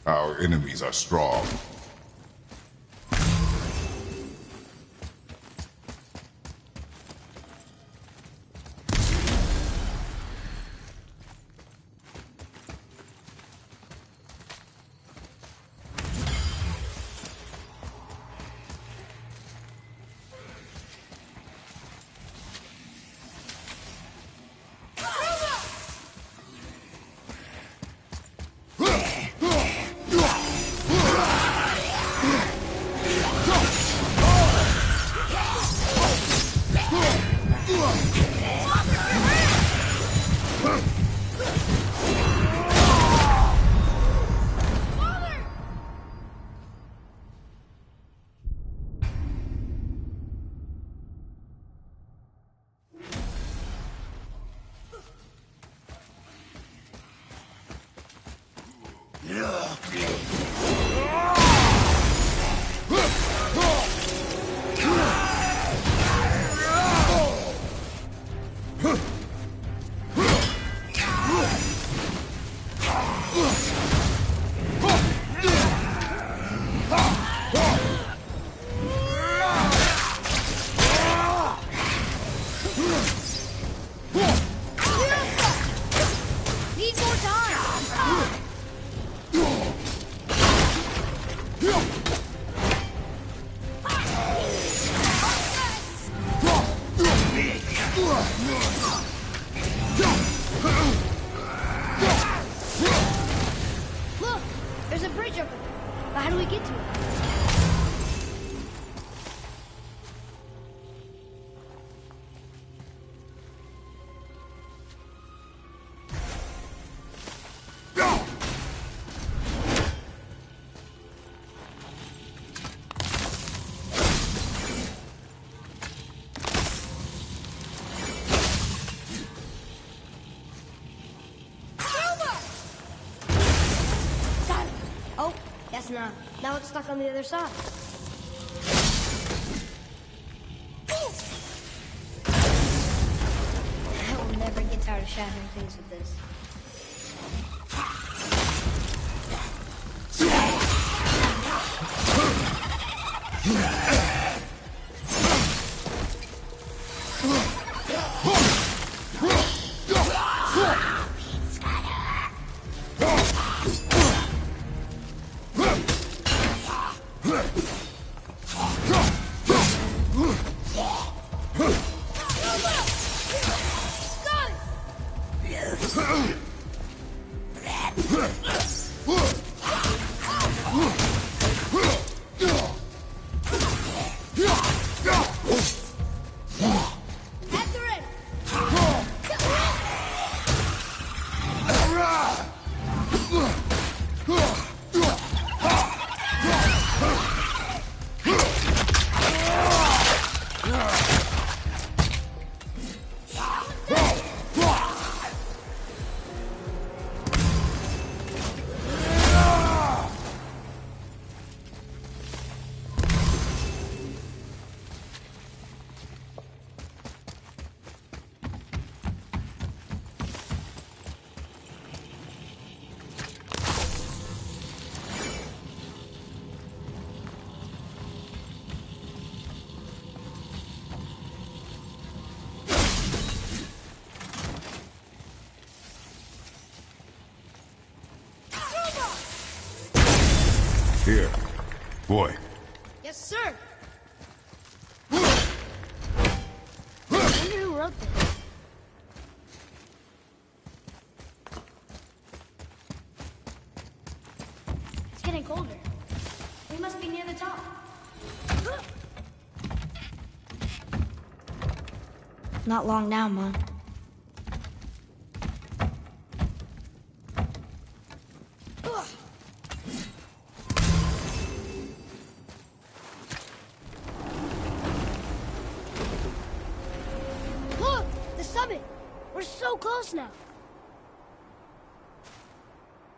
Our enemies are strong. Look, there's a bridge over there. But how do we get to it? Guess not. Now it's stuck on the other side. I will never get tired of shattering things with this. boy. Yes, sir. I wonder who wrote this. It's getting colder. We must be near the top. Not long now, Mom. Look! The summit! We're so close now.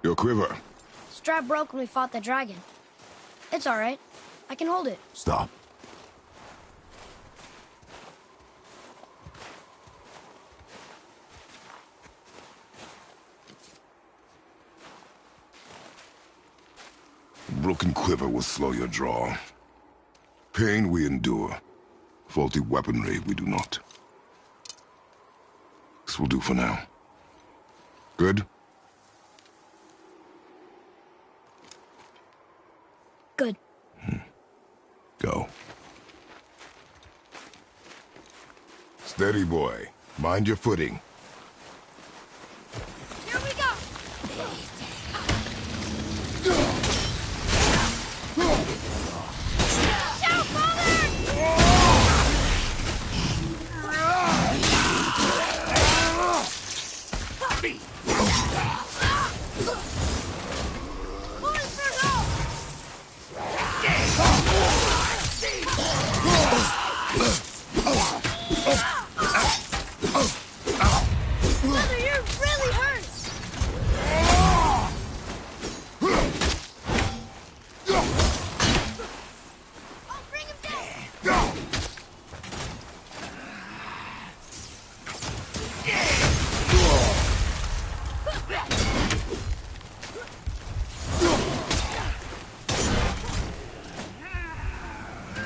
Your quiver. Strap broke when we fought the dragon. It's all right. I can hold it. Stop. Broken quiver will slow your draw. Pain we endure. Faulty weaponry we do not. This will do for now. Good? Good. Go. Steady, boy. Mind your footing. Here we go! Shout, Father! Boys, for help! Mother, you're really hurt! I'll bring him down!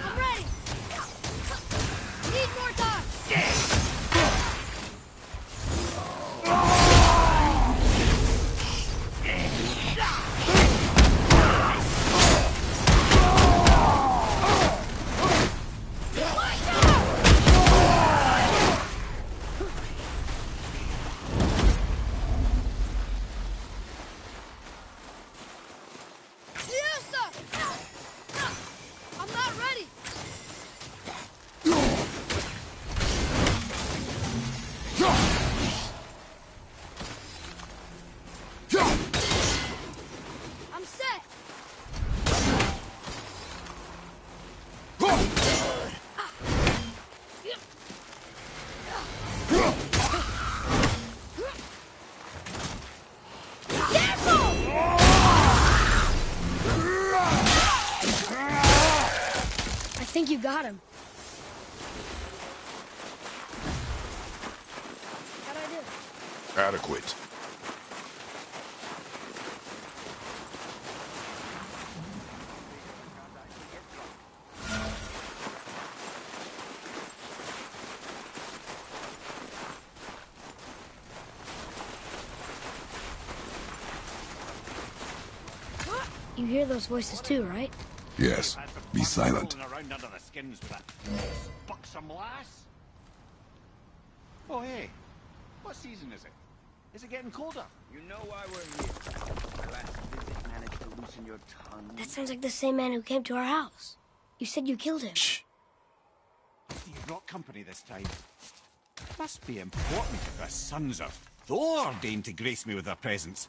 I'm ready! Need more time! Fiesta! I'm not ready! I'm set! Careful! I think you got him. How'd I do? Adequate. You hear those voices too, right? Yes. Be silent. Rolling around under the skins with that buxom lass. Oh, hey. What season is it? Is it getting colder? You know why we're here. My last visit managed to loosen your tongue. That sounds like the same man who came to our house. You said you killed him. Shh. You brought company this time. Must be important if the sons of Thor deign to grace me with their presence.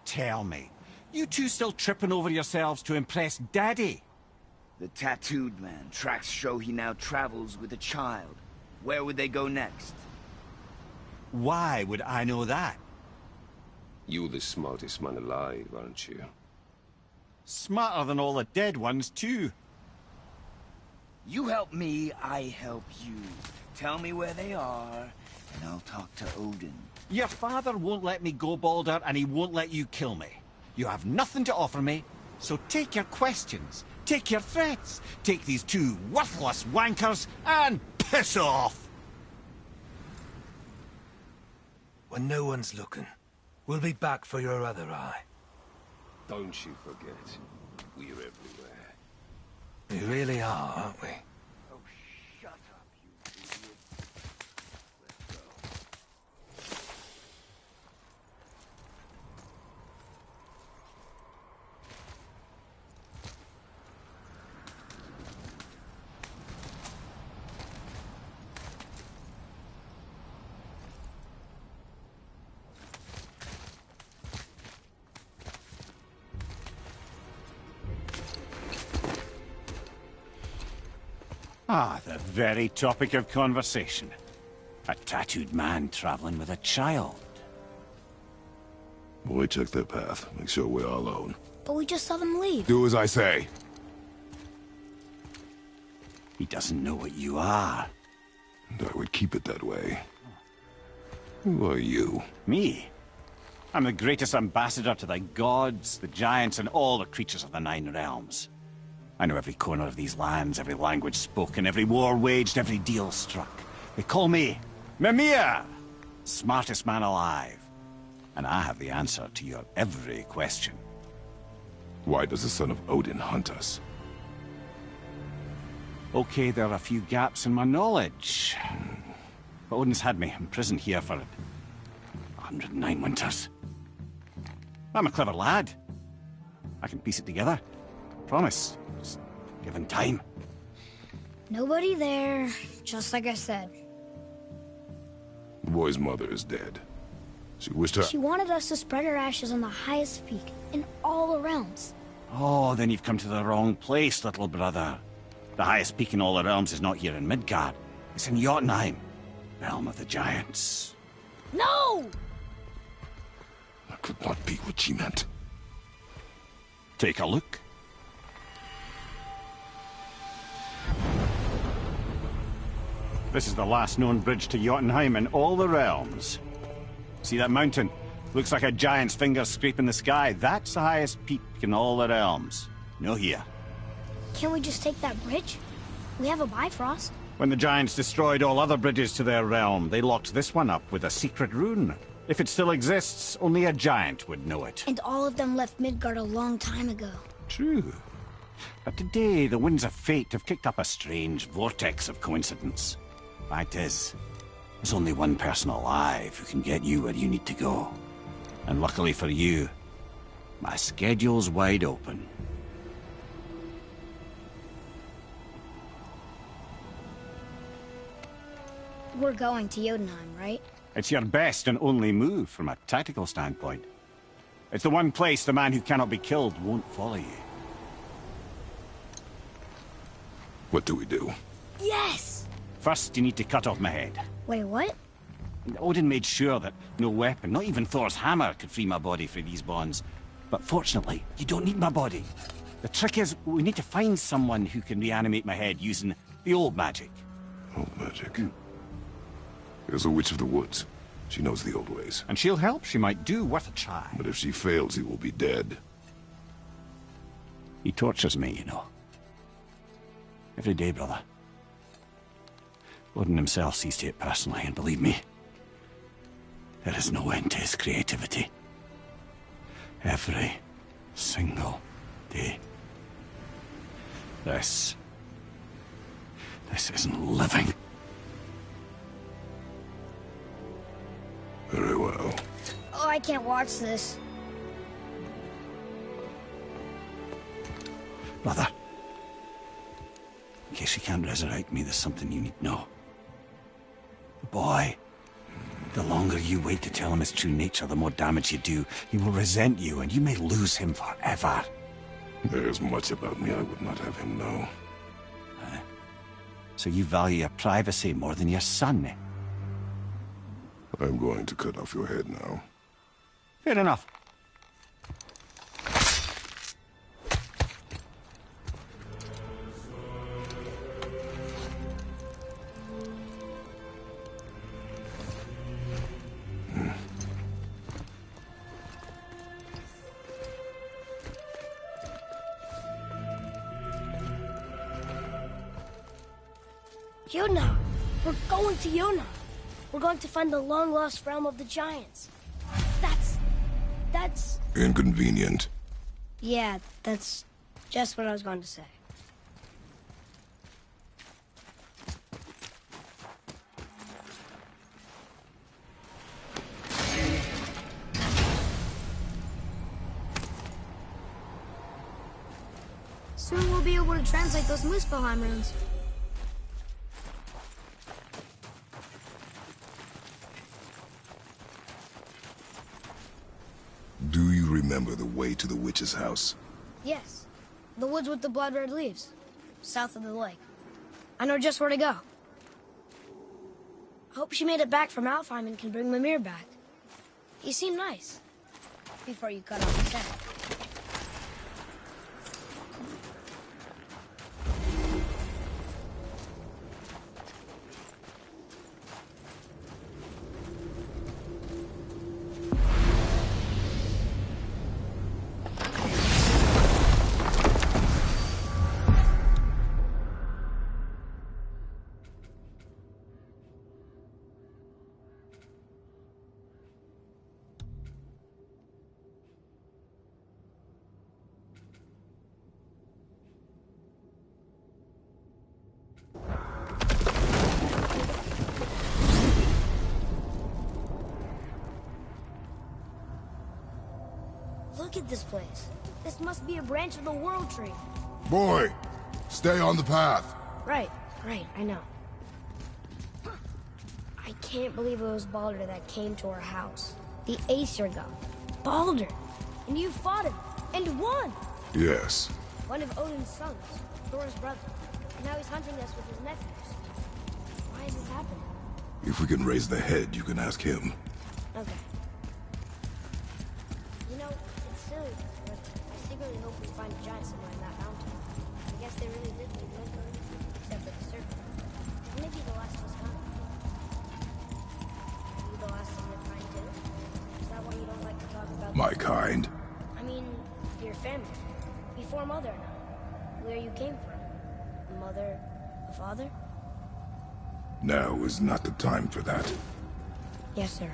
Tell me, you two still tripping over yourselves to impress Daddy? The tattooed man. Tracks show he now travels with a child. Where would they go next? Why would I know that? You're the smartest man alive, aren't you? Smarter than all the dead ones, too. You help me, I help you. Tell me where they are, and I'll talk to Odin. Your father won't let me go, Balder, and he won't let you kill me. You have nothing to offer me, so take your questions, take your threats, take these two worthless wankers, and piss off! When no one's looking, we'll be back for your other eye. Don't you forget, we're everywhere. We really are, aren't we? Oh, shut up, you idiot. Let's go. Ah, the very topic of conversation. A tattooed man traveling with a child. Boy, check their path. Make sure we're all alone. But we just saw them leave. Do as I say. He doesn't know what you are. And I would keep it that way. Who are you? Me? I'm the greatest ambassador to the gods, the giants, and all the creatures of the Nine Realms. I know every corner of these lands, every language spoken, every war waged, every deal struck. They call me Mimir, smartest man alive. And I have the answer to your every question. Why does the son of Odin hunt us? Okay, there are a few gaps in my knowledge. But Odin's had me imprisoned here for 109 winters. I'm a clever lad. I can piece it together. Promise. Just given time. Nobody there, just like I said. The boy's mother is dead. She wished her... She wanted us to spread her ashes on the highest peak in all the realms. Oh, then you've come to the wrong place, little brother. The highest peak in all the realms is not here in Midgard. It's in Jotunheim, realm of the giants. No! That could not be what she meant. Take a look. This is the last known bridge to Jotunheim in all the realms. See that mountain? Looks like a giant's finger scraping the sky. That's the highest peak in all the realms. No here. Can't we just take that bridge? We have a Bifrost. When the giants destroyed all other bridges to their realm, they locked this one up with a secret rune. If it still exists, only a giant would know it. And all of them left Midgard a long time ago. True. But today, the winds of fate have kicked up a strange vortex of coincidence. Fact is, there's only one person alive who can get you where you need to go. And luckily for you, my schedule's wide open. We're going to Jotunheim, right? It's your best and only move from a tactical standpoint. It's the one place the man who cannot be killed won't follow you. What do we do? Yes! First, you need to cut off my head. Wait, what? Odin made sure that no weapon, not even Thor's hammer, could free my body from these bonds. But fortunately, you don't need my body. The trick is, we need to find someone who can reanimate my head using the old magic. Old magic. There's a witch of the woods. She knows the old ways. And she'll help. She might do worth a try. But if she fails, he will be dead. He tortures me, you know. Every day, brother. Odin himself sees to it personally, and believe me, there is no end to his creativity. Every single day. This isn't living. Very well. Oh, I can't watch this. Brother, in case you can't resurrect me, there's something you need to know. The boy, the longer you wait to tell him his true nature, the more damage you do. He will resent you, and you may lose him forever. There's much about me I would not have him know. So you value your privacy more than your son, eh? I'm going to cut off your head now. Fair enough. Jotunheim! We're going to Jotunheim! We're going to find the long-lost realm of the giants. That's... Inconvenient. Yeah, that's just what I was going to say. Soon we'll be able to translate those Muspelheim runes. Do you remember the way to the witch's house? Yes. The woods with the blood-red leaves. South of the lake. I know just where to go. I hope she made it back from Alfheim and can bring Mimir back. He seemed nice. Before you cut off his head. Look at this place. This must be a branch of the World Tree. Boy, stay on the path. Right, I know. I can't believe it was Baldur that came to our house. The Aesir god. Baldur! And you fought him, and won! Yes. One of Odin's sons, Thor's brother. And now he's hunting us with his nephews. Why is this happening? If we can raise the head, you can ask him. Okay. You know, it's silly, but I secretly hope we find a giant somewhere in that mountain. I guess they really did leave Midgard, except for the serpent. And maybe the last was coming. Maybe the last of your kind too? Is that why you don't like to talk about My kind? I mean, your family. Before Mother and I. Where you came from. A mother, a father? Now is not the time for that. Yes, sir.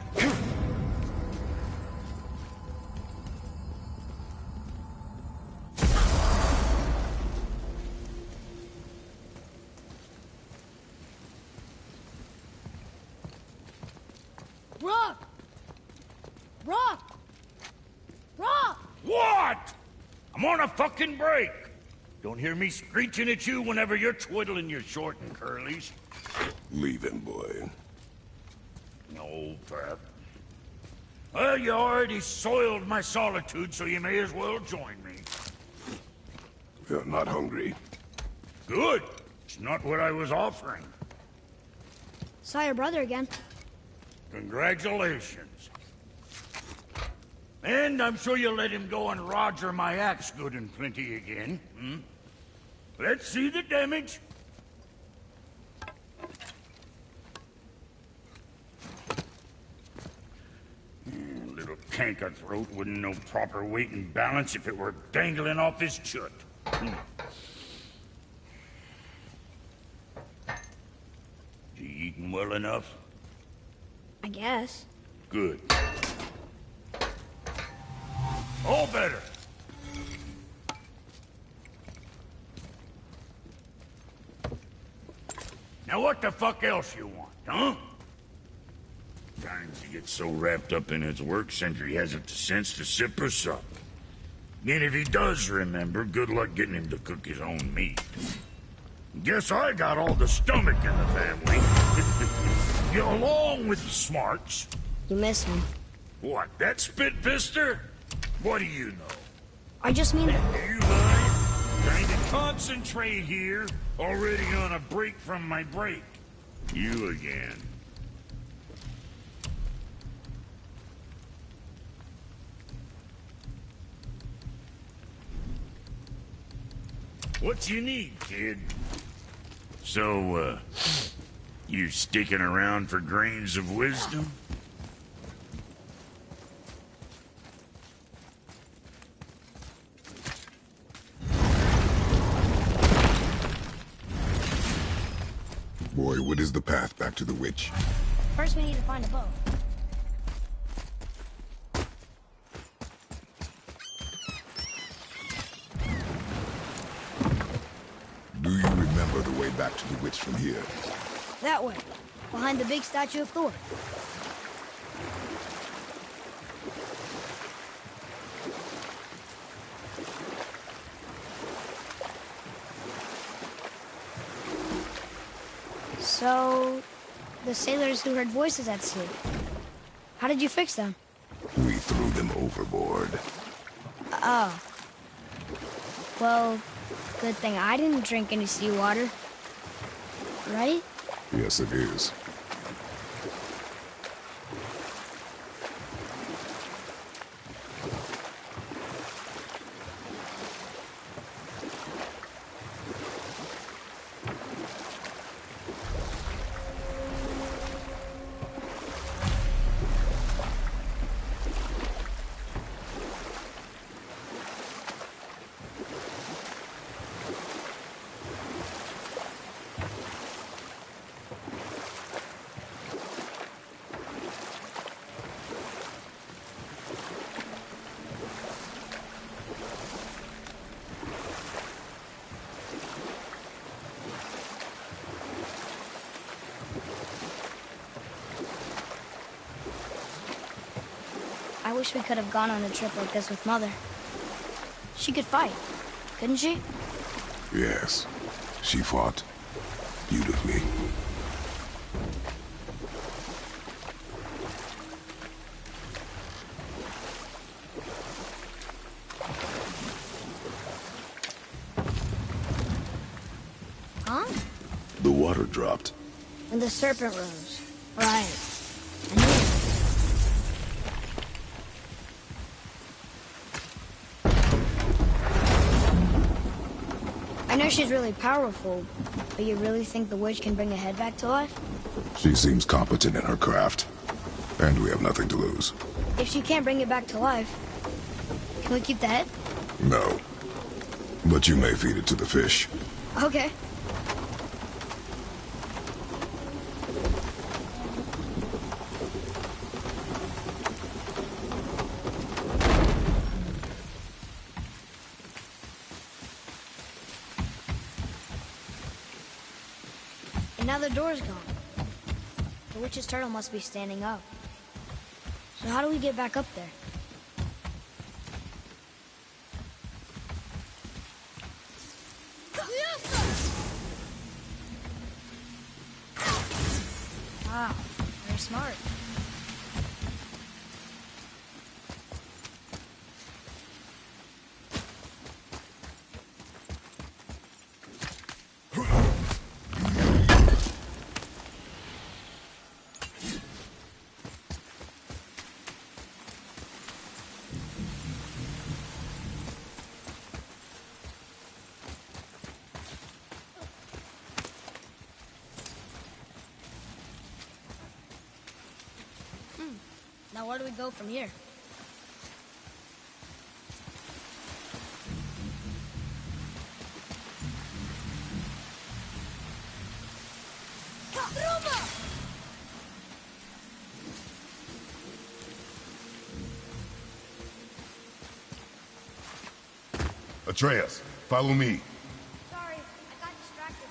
Rock! Rock! Rock! What? I'm on a fucking break. Don't hear me screeching at you whenever you're twiddling your short and curlies. Leave him, boy. No, Pep. Well, you already soiled my solitude, so you may as well join me. You're not hungry. Good. It's not what I was offering. Saw your brother again. Congratulations. And I'm sure you'll let him go and Roger my axe good and plenty again. Hmm? Let's see the damage. Little canker throat wouldn't know proper weight and balance if it were dangling off his chut. Hmm. You eating well enough? I guess. Good. All better. Now what the fuck else you want, huh? Times he gets so wrapped up in his work, Sentry hasn't the sense to sip or sup. And if he does remember, good luck getting him to cook his own meat. Guess I got all the stomach in the family. Get along with the smarts. You miss me. What, that spit pister? What do you know? I just mean... Do you mind? Trying to concentrate here. Already on a break from my break. You again. What you need, kid? So, you sticking around for grains of wisdom? Boy, what is the path back to the witch? First we need to find a bow. Do you remember the way back to the witch from here? That way. Behind the big statue of Thor. So, the sailors who heard voices at sea. How did you fix them? We threw them overboard. Oh. Well, good thing I didn't drink any seawater. Right? Yes, it is. I wish we could have gone on a trip like this with Mother. She could fight, couldn't she? Yes. She fought beautifully. Huh? The water dropped. When the serpent rose. Right. I knew it. I know she's really powerful, but you really think the witch can bring a head back to life? She seems competent in her craft. And we have nothing to lose. If she can't bring it back to life, can we keep the head? No. But you may feed it to the fish. Okay. And now the door's gone. The witch's turtle must be standing up. So how do we get back up there? Wow, very smart. Now where do we go from here? Atreus, follow me. Sorry, I got distracted.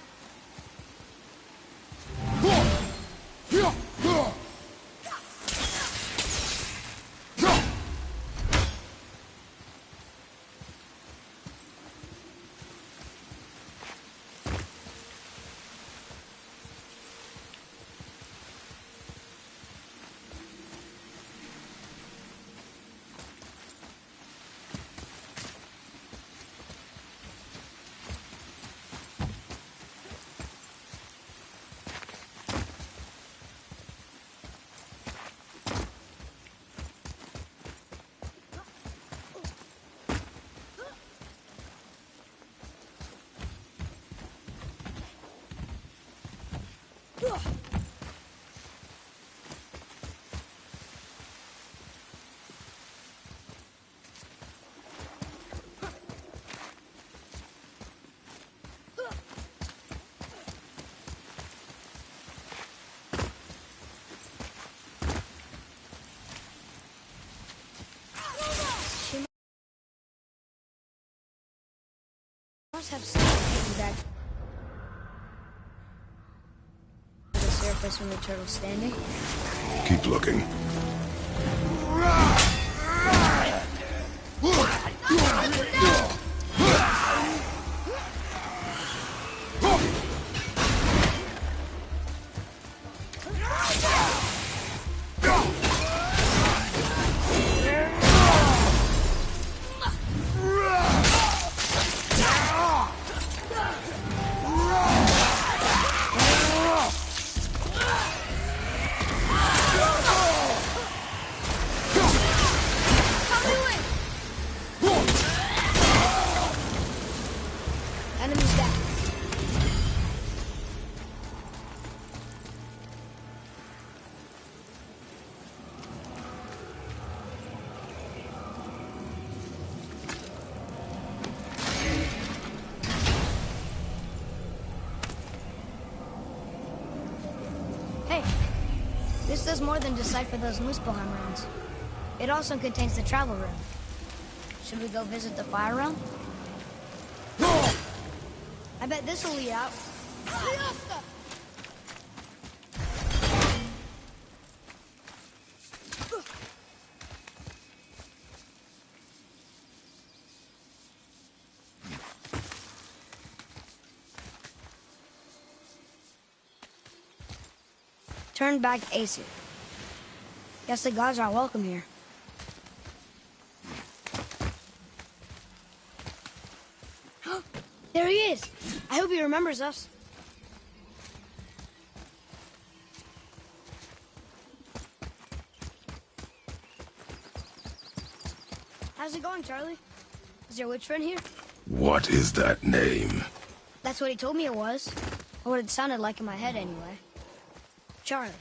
Must have something back to the surface when the turtle's standing. Keep looking. This does more than decipher those Muspelheim runes. It also contains the travel rune. Should we go visit the fire realm? I bet this will lead out. Turn back Aesir. Guess the gods are welcome here. There he is! I hope he remembers us. How's it going, Charlie? Is your witch friend here? What is that name? That's what he told me it was. Or what it sounded like in my head, anyway. Charlie.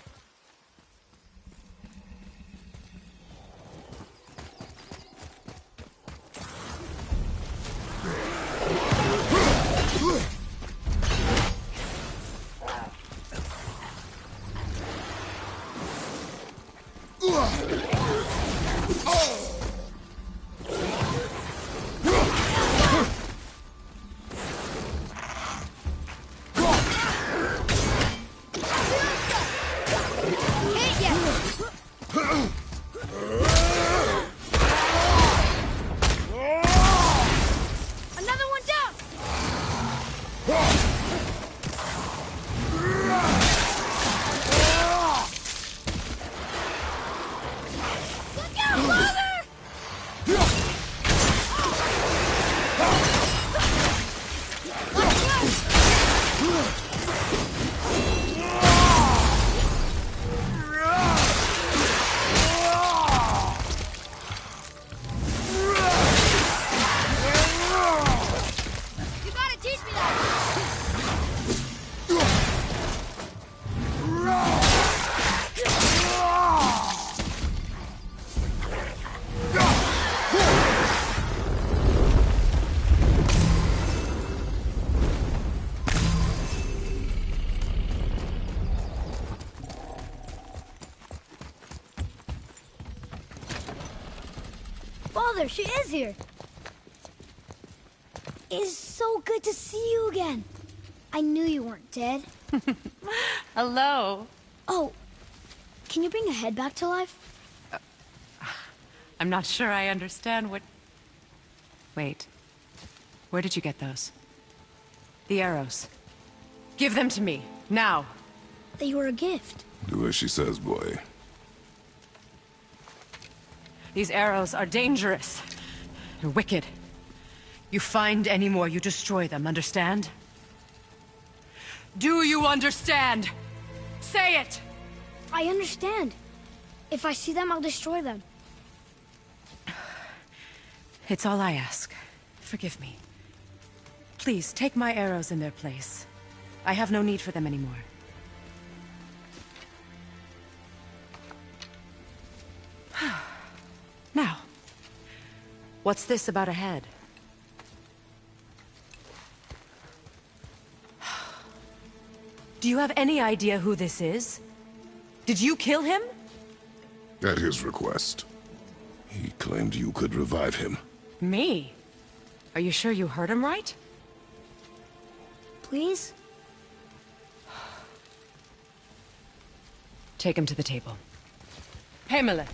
Father, she is here. It is so good to see you again. I knew you weren't dead. Hello. Oh, can you bring a head back to life? I'm not sure I understand what... Wait. Where did you get those? The arrows. Give them to me, now. They were a gift. Do as she says, boy. These arrows are dangerous. They're wicked. You find any more, you destroy them, understand? Do you understand? Say it! I understand. If I see them, I'll destroy them. It's all I ask. Forgive me. Please, take my arrows in their place. I have no need for them anymore. Now, what's this about a head? Do you have any idea who this is? Did you kill him? At his request. He claimed you could revive him. Me? Are you sure you heard him right? Please? Take him to the table. Hamlet.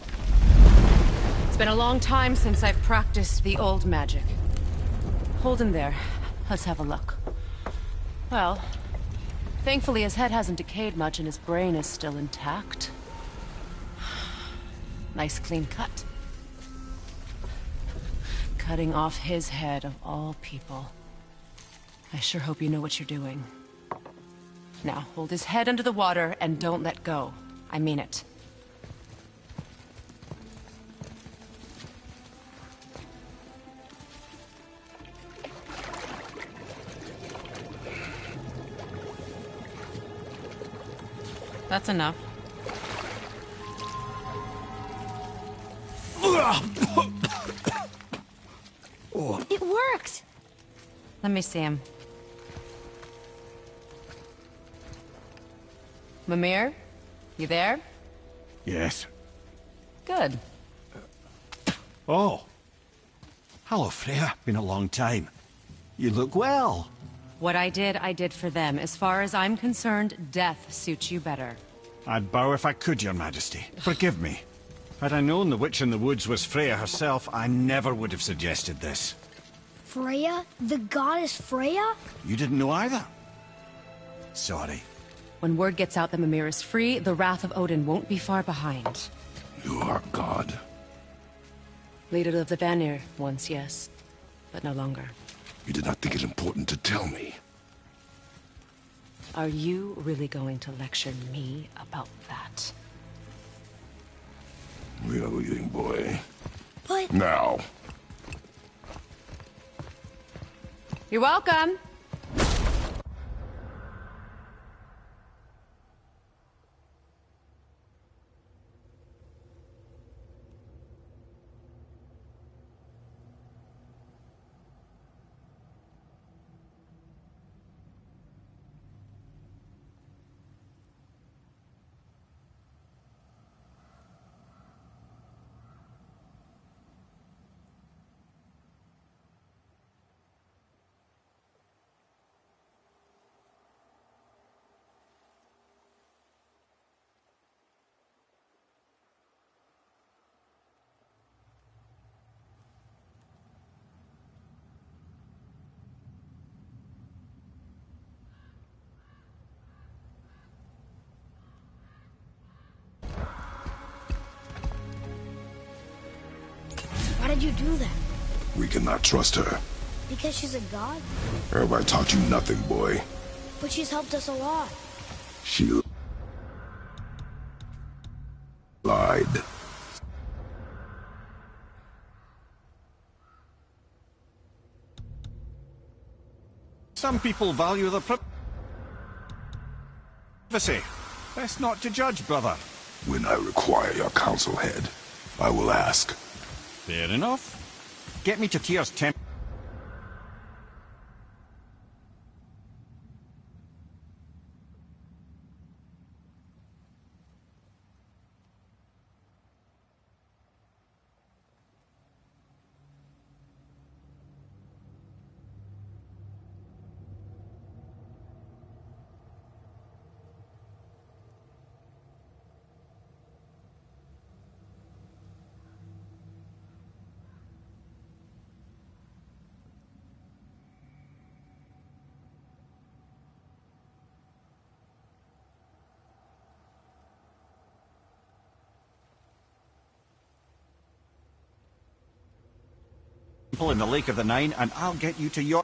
It's been a long time since I've practiced the old magic. Hold him there. Let's have a look. Well, thankfully his head hasn't decayed much and his brain is still intact. Nice clean cut. Cutting off his head of all people. I sure hope you know what you're doing. Now, hold his head under the water and don't let go. I mean it. That's enough. It worked! Let me see him. Mimir? You there? Yes. Good. Oh. Hello, Freya. Been a long time. You look well. What I did for them. As far as I'm concerned, death suits you better. I'd bow if I could, Your Majesty. Forgive me. Had I known the witch in the woods was Freya herself, I never would have suggested this. Freya? The goddess Freya? You didn't know either? Sorry. When word gets out that Mimir is free, the wrath of Odin won't be far behind. You are God. Leader of the Vanir, once yes, but no longer. You did not think it important to tell me. Are you really going to lecture me about that? We are leaving, boy. But... Now. You're welcome. Why did you do that? We cannot trust her. Because she's a god? Have I taught you nothing, boy? But she's helped us a lot. She lied. Some people value their privacy. Best not to judge, brother. When I require your council head, I will ask. Fair enough. Get me to Tyr's temple. In the Lake of the Nine, and I'll get you to your...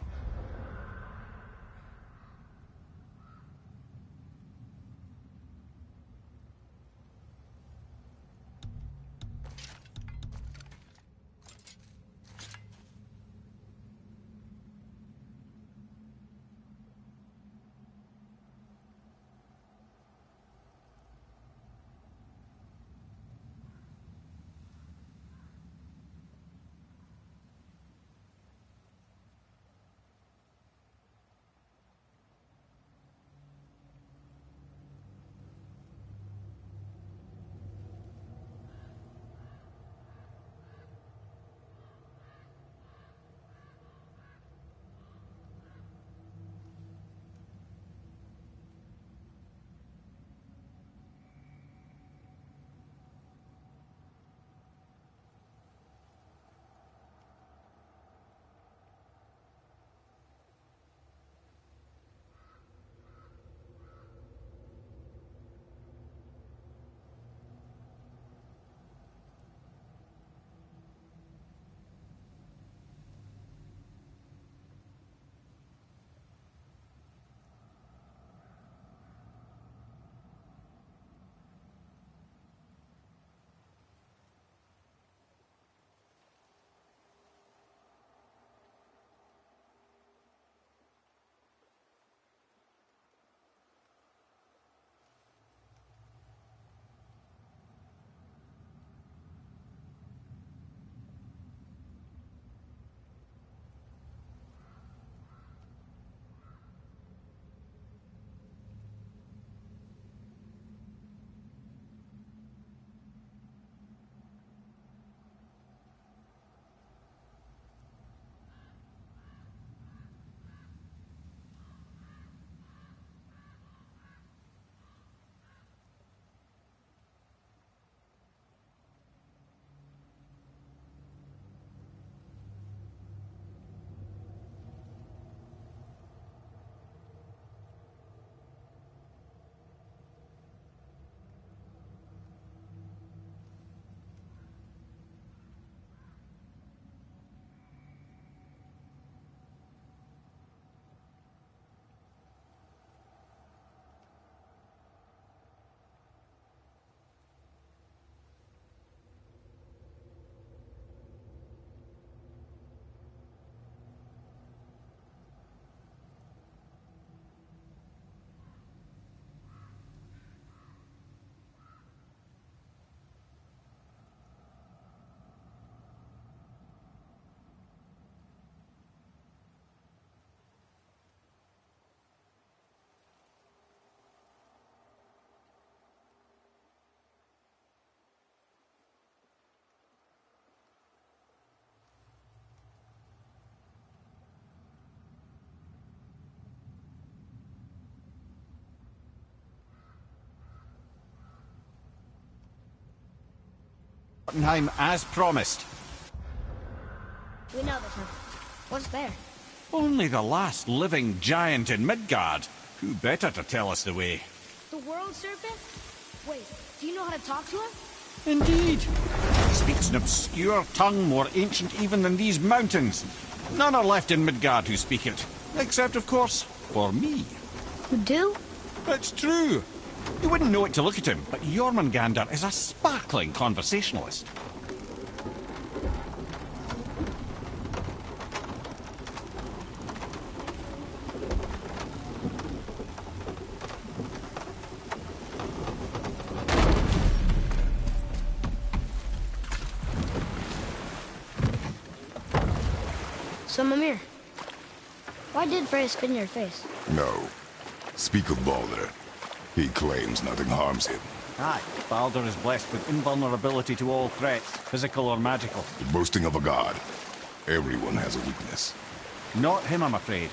Jotunheim as promised. We know this, huh? What's there? Only the last living giant in Midgard. Who better to tell us the way? The world serpent? Wait, do you know how to talk to him? Indeed. He speaks an obscure tongue more ancient even than these mountains. None are left in Midgard who speak it. Except, of course, for me. You do? It's true. You wouldn't know it to look at him, but Jormungandr is a sparkling conversationalist. So, Mimir, why did Freya spit in your face? No. Speak of Baldur. He claims nothing harms him. Aye, Baldur is blessed with invulnerability to all threats, physical or magical. The boasting of a god. Everyone has a weakness. Not him, I'm afraid.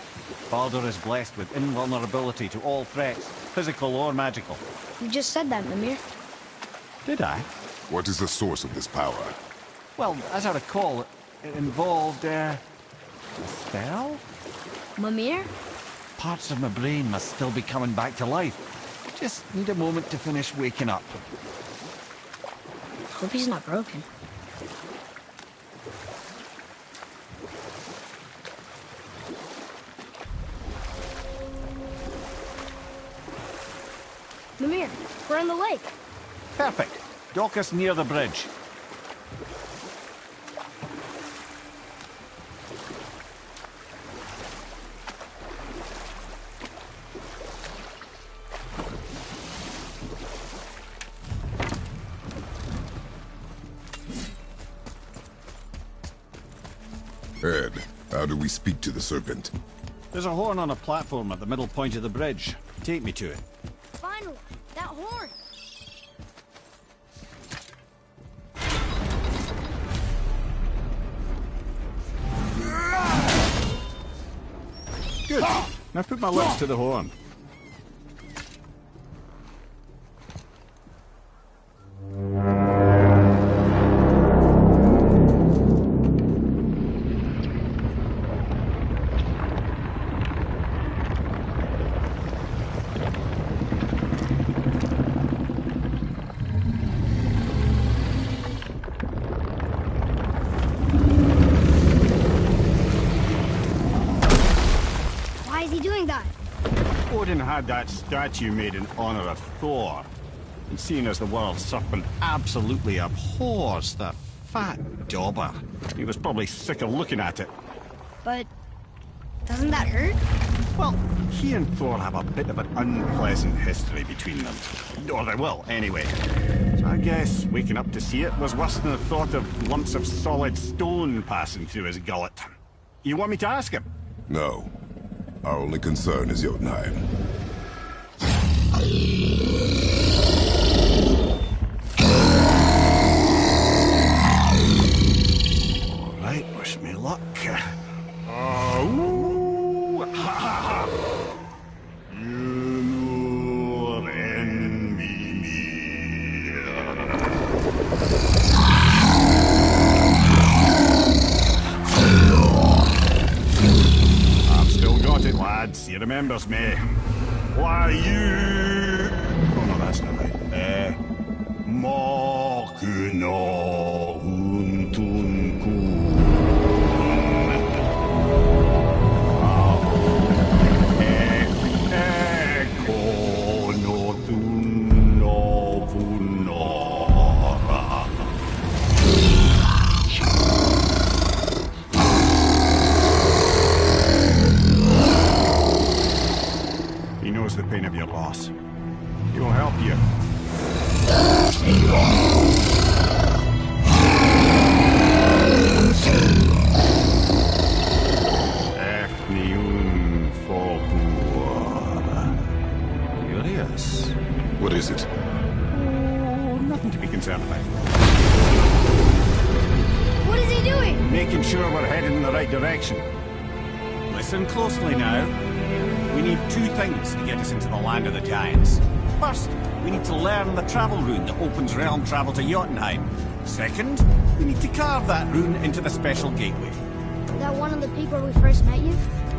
Baldur is blessed with invulnerability to all threats, physical or magical. You just said that, Mimir. Did I? What is the source of this power? Well, as I recall, it involved, a spell? Mimir? Parts of my brain must still be coming back to life. Just need a moment to finish waking up. Hope he's not broken. Mimir, we're on the lake. Perfect. Dock us near the bridge. Ed, how do we speak to the serpent? There's a horn on a platform at the middle point of the bridge. Take me to it. Finally, that horn. Good. Now put my lips to the horn. Why is he doing that? Odin had that statue made in honor of Thor. And seeing as the world serpent absolutely abhors the fat dauber, he was probably sick of looking at it. But doesn't that hurt? Well, he and Thor have a bit of an unpleasant history between them. Or they will, anyway. So I guess waking up to see it was worse than the thought of lumps of solid stone passing through his gullet. You want me to ask him? No. Our only concern is Jotunheim. All right, wish me luck. I've still got it, lads. He remembers me. Why you? Oh no, that's not right. Mokuno Huntunku. He knows the pain of your loss. He will help you. Efniun Fokur. Curious. What is it? Oh, nothing to be concerned about. What is he doing? Making sure we're headed in the right direction. Listen closely now. We need two things to get us into the land of the giants. First, we need to learn the travel rune that opens realm travel to Jotunheim. Second, we need to carve that rune into the special gateway. Is that one of the peak where we first met you?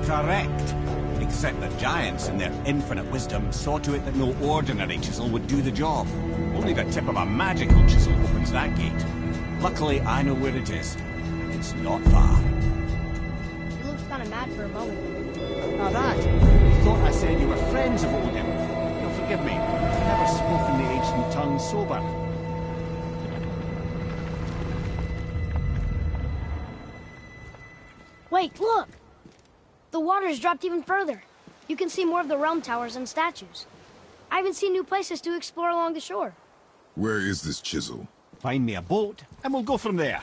Correct. Except the giants, in their infinite wisdom, saw to it that no ordinary chisel would do the job. Only the tip of a magical chisel opens that gate. Luckily, I know where it is, and it's not far. You looked kind of mad for a moment. Now that, you thought I said you were friends of Odin. You'll forgive me. I've never spoken the ancient tongue sober. Wait, look! The water's dropped even further. You can see more of the realm towers and statues. I even see new places to explore along the shore. Where is this chisel? Find me a boat, and we'll go from there.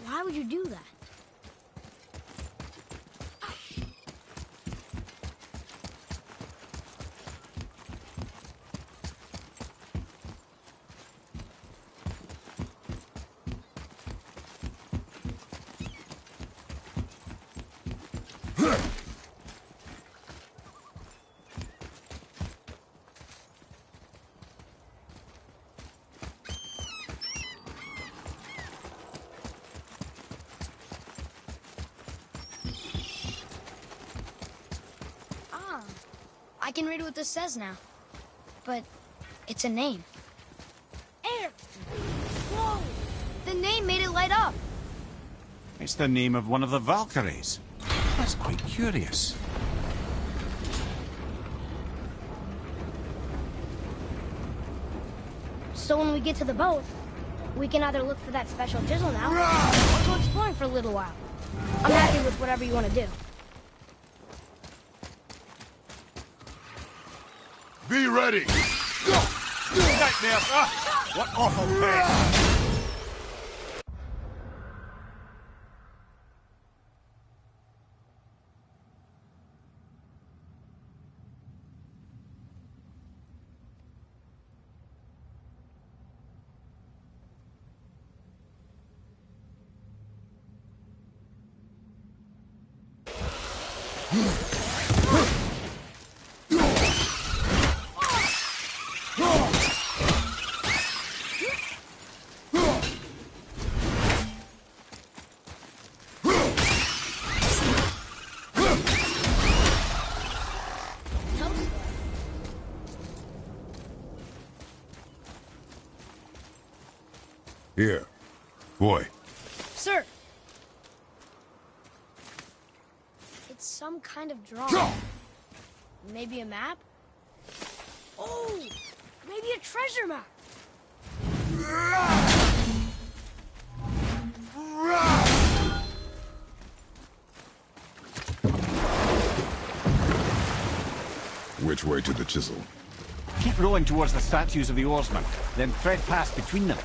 Why would you do that? I can read what this says now. But it's a name. Air! Whoa! The name made it light up. It's the name of one of the Valkyries. That's quite curious. So when we get to the boat, we can either look for that special chisel now, or go exploring for a little while. I'm happy with whatever you want to do. Be ready! Nightmare! Ah, what awful pain! Here. Boy. Sir! It's some kind of drawing. Maybe a map? Oh! Maybe a treasure map! Which way to the chisel? Keep rowing towards the statues of the oarsmen, then thread past between them.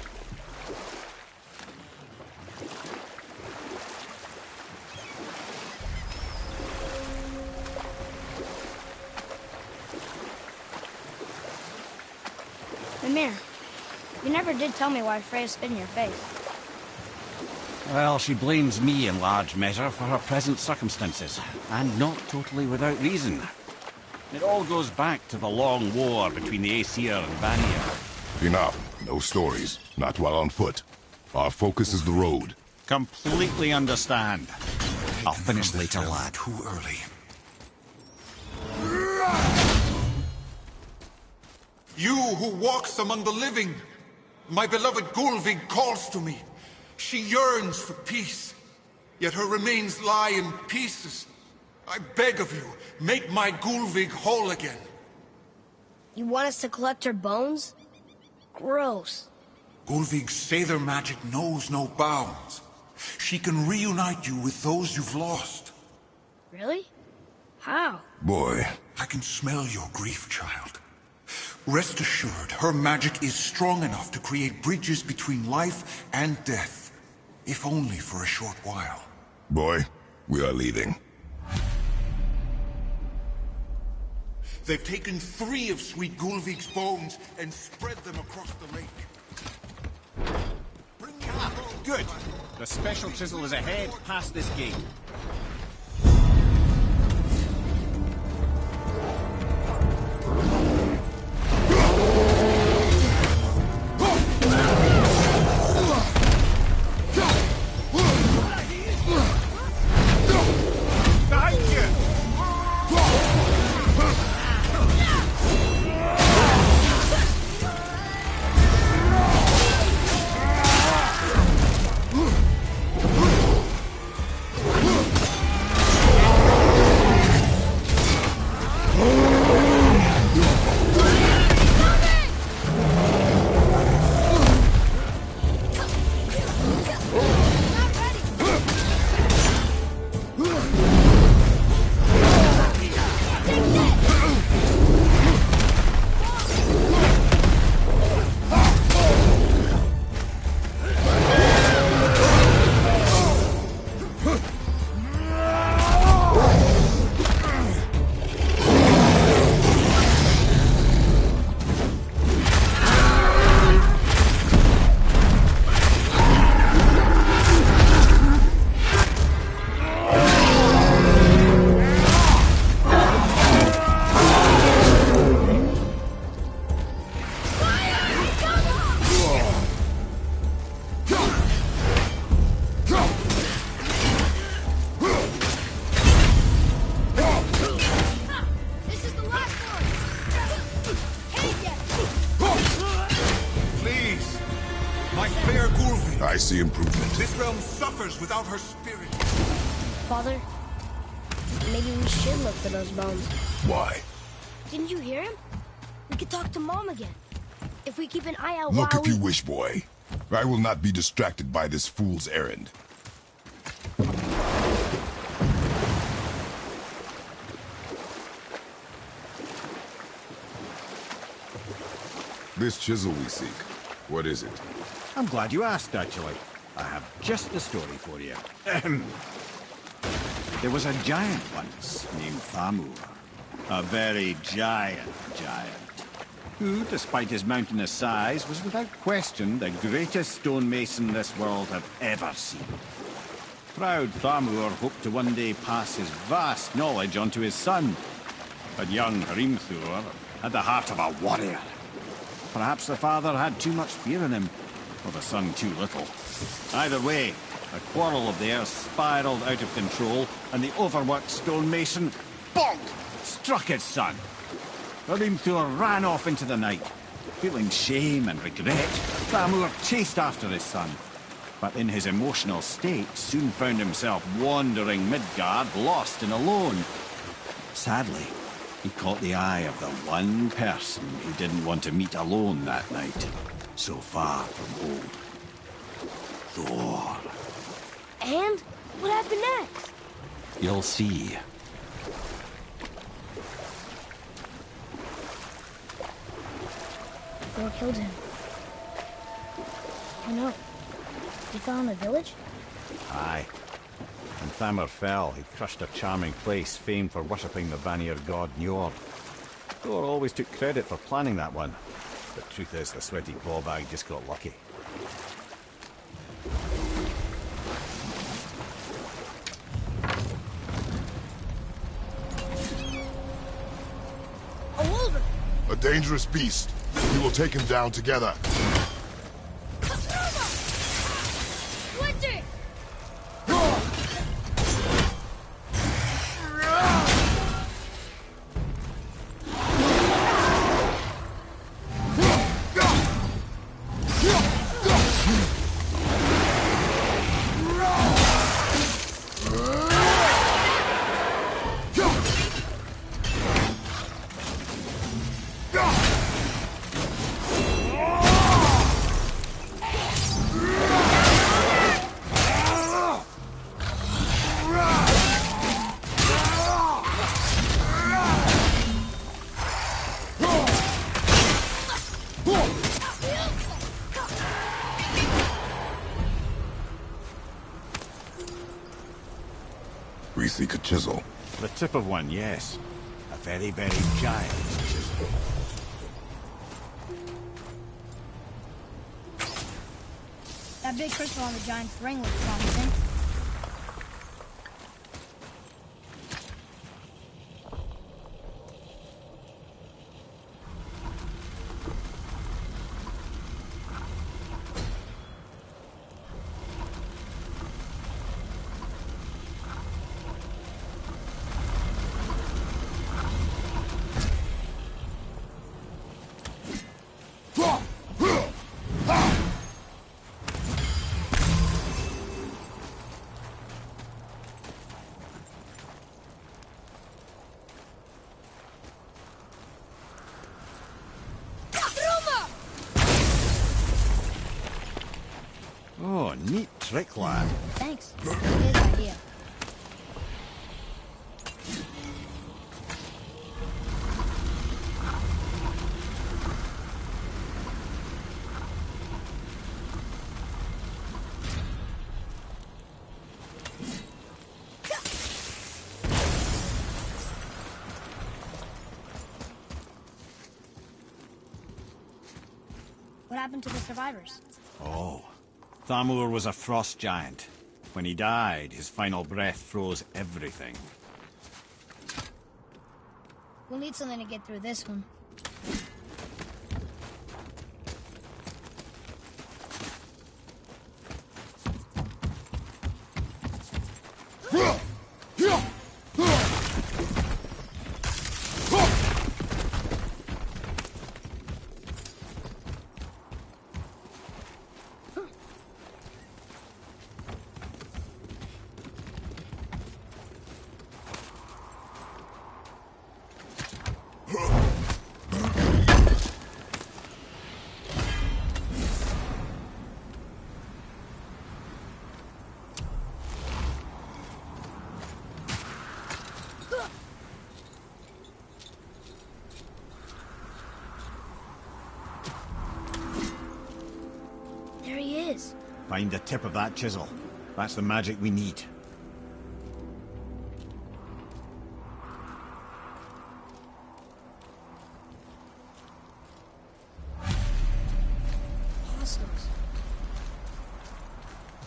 Mimir, you never did tell me why Freya spit in your face. Well, she blames me in large measure for her present circumstances, and not totally without reason. It all goes back to the long war between the Aesir and Vanir. Enough. No stories. Not while on foot. Our focus is the road. Completely understand. I'll finish later, lad. Too early. You who walks among the living, my beloved Gulvig calls to me. She yearns for peace, yet her remains lie in pieces. I beg of you, make my Gulvig whole again. You want us to collect her bones? Gross. Gulvig's Sather magic knows no bounds. She can reunite you with those you've lost. Really? How? Boy. I can smell your grief, child. Rest assured, her magic is strong enough to create bridges between life and death, if only for a short while. Boy, we are leaving. They've taken 3 of Sweet Gulvig's bones and spread them across the lake. Good. The special chisel is ahead, past this gate. I see improvement. This realm suffers without her spirit. Father, maybe we should look for those bones. Why? Didn't you hear him? We could talk to Mom again. If we keep an eye out Look while if you wish, boy. I will not be distracted by this fool's errand. This chisel we seek, what is it? I'm glad you asked, actually. I have just the story for you. There was a giant once named Thamur. A very giant, who, despite his mountainous size, was without question the greatest stonemason this world had ever seen. Proud Thamur hoped to one day pass his vast knowledge on to his son. But young Hrimthur had the heart of a warrior. Perhaps the father had too much fear in him, or the son too little. Either way, a quarrel of theirs spiraled out of control, and the overworked stonemason, bonk, struck his son. Hrimthur ran off into the night. Feeling shame and regret, Thamur chased after his son. But in his emotional state, soon found himself wandering Midgard, lost and alone. Sadly, he caught the eye of the one person he didn't want to meet alone that night, so far from home. Thor. And what happened next? You'll see. Thor killed him. Oh no. He fell in the village? Aye. When Thamur fell, he crushed a charming place famed for worshipping the Vanir god Njord. Thor always took credit for planning that one. The truth is, the sweaty clawbag just got lucky. A wolver! A dangerous beast. We will take him down together. Winter! We seek a chisel. The tip of one, yes. A very, very giant chisel. That big crystal on the giant's ring looks promising. Oh, neat trick, lad. Thanks. His idea. What happened to the survivors? Oh, Thamur was a frost giant. When he died, his final breath froze everything. We'll need something to get through this one. There he is. Find the tip of that chisel. That's the magic we need. Hostiles.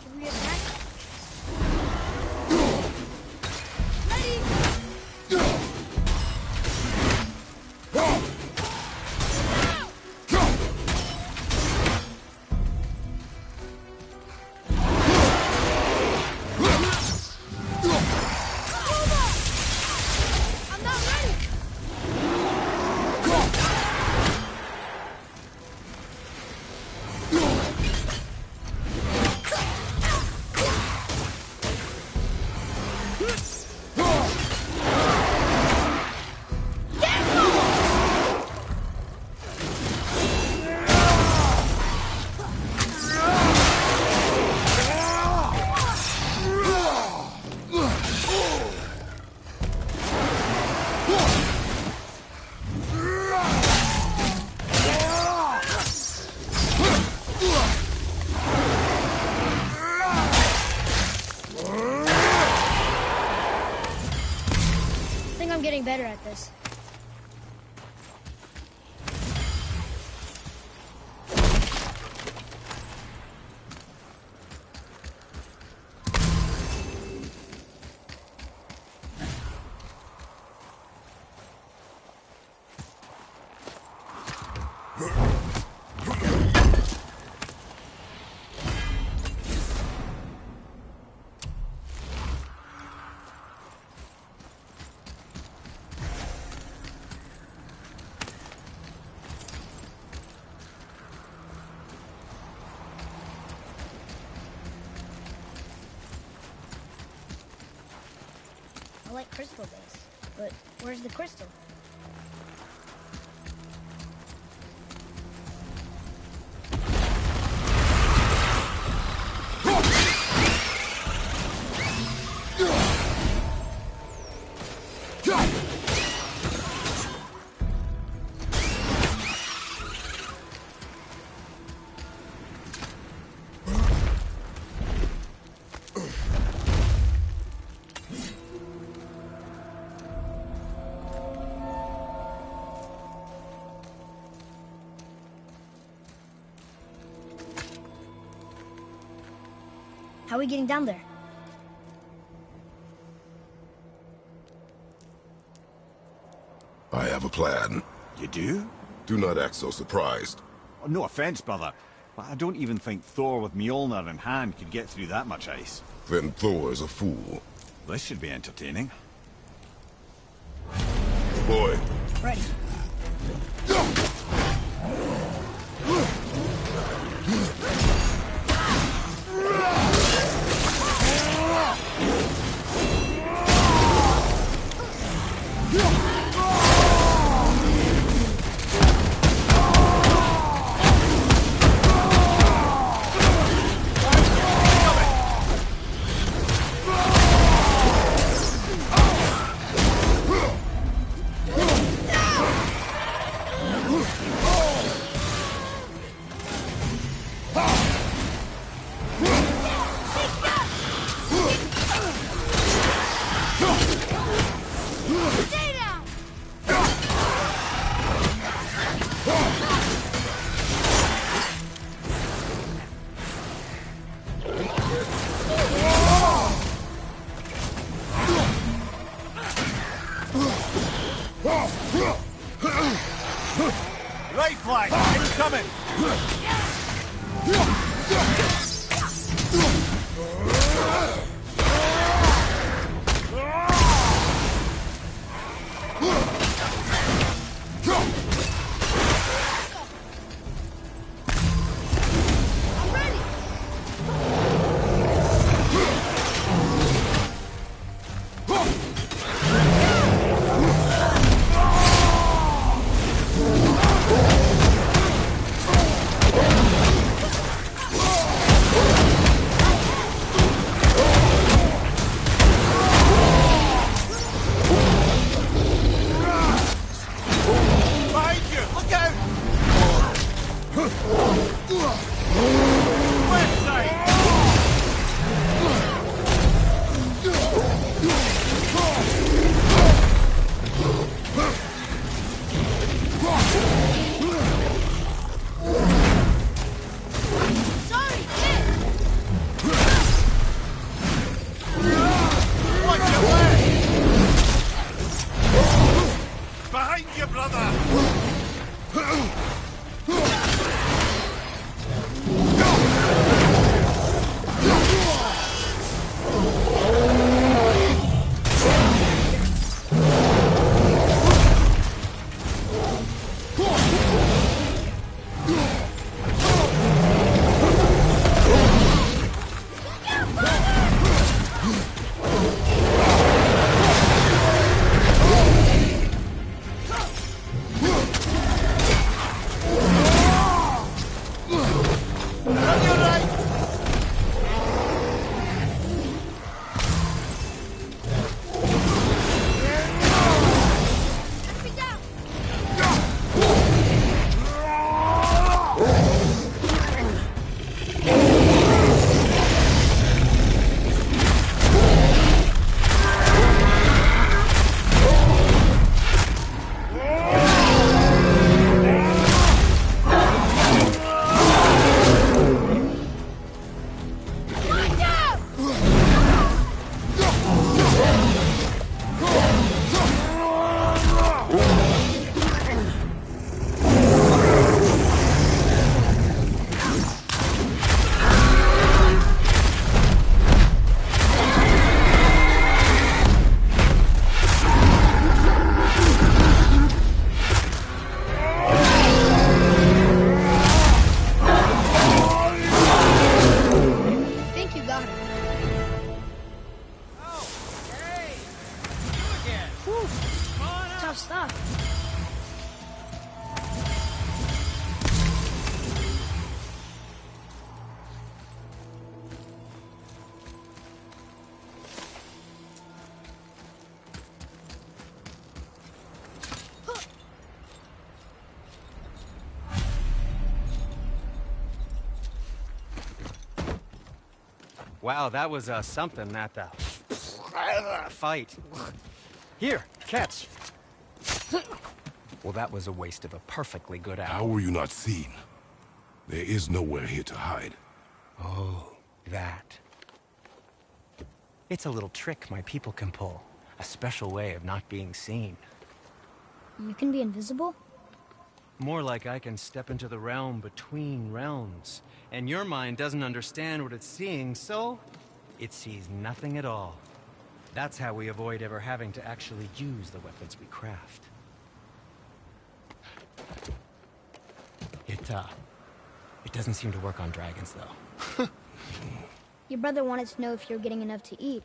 Should we attack? I'm getting better at this. I like crystal base, but where's the crystal? How are we getting down there? I have a plan. You do? Do not act so surprised. Oh, no offense, brother, but I don't even think Thor with Mjolnir in hand could get through that much ice. Then Thor is a fool. This should be entertaining. Boy. Ready. Right flank, incoming! Wow, that was something, that fight. Here, catch. Well, that was a waste of a perfectly good hour. How were you not seen? There is nowhere here to hide. Oh, that. It's a little trick my people can pull. A special way of not being seen. You can be invisible? More like I can step into the realm between realms. And your mind doesn't understand what it's seeing, so it sees nothing at all. That's how we avoid ever having to actually use the weapons we craft. It doesn't seem to work on dragons, though. Your brother wanted to know if you're getting enough to eat.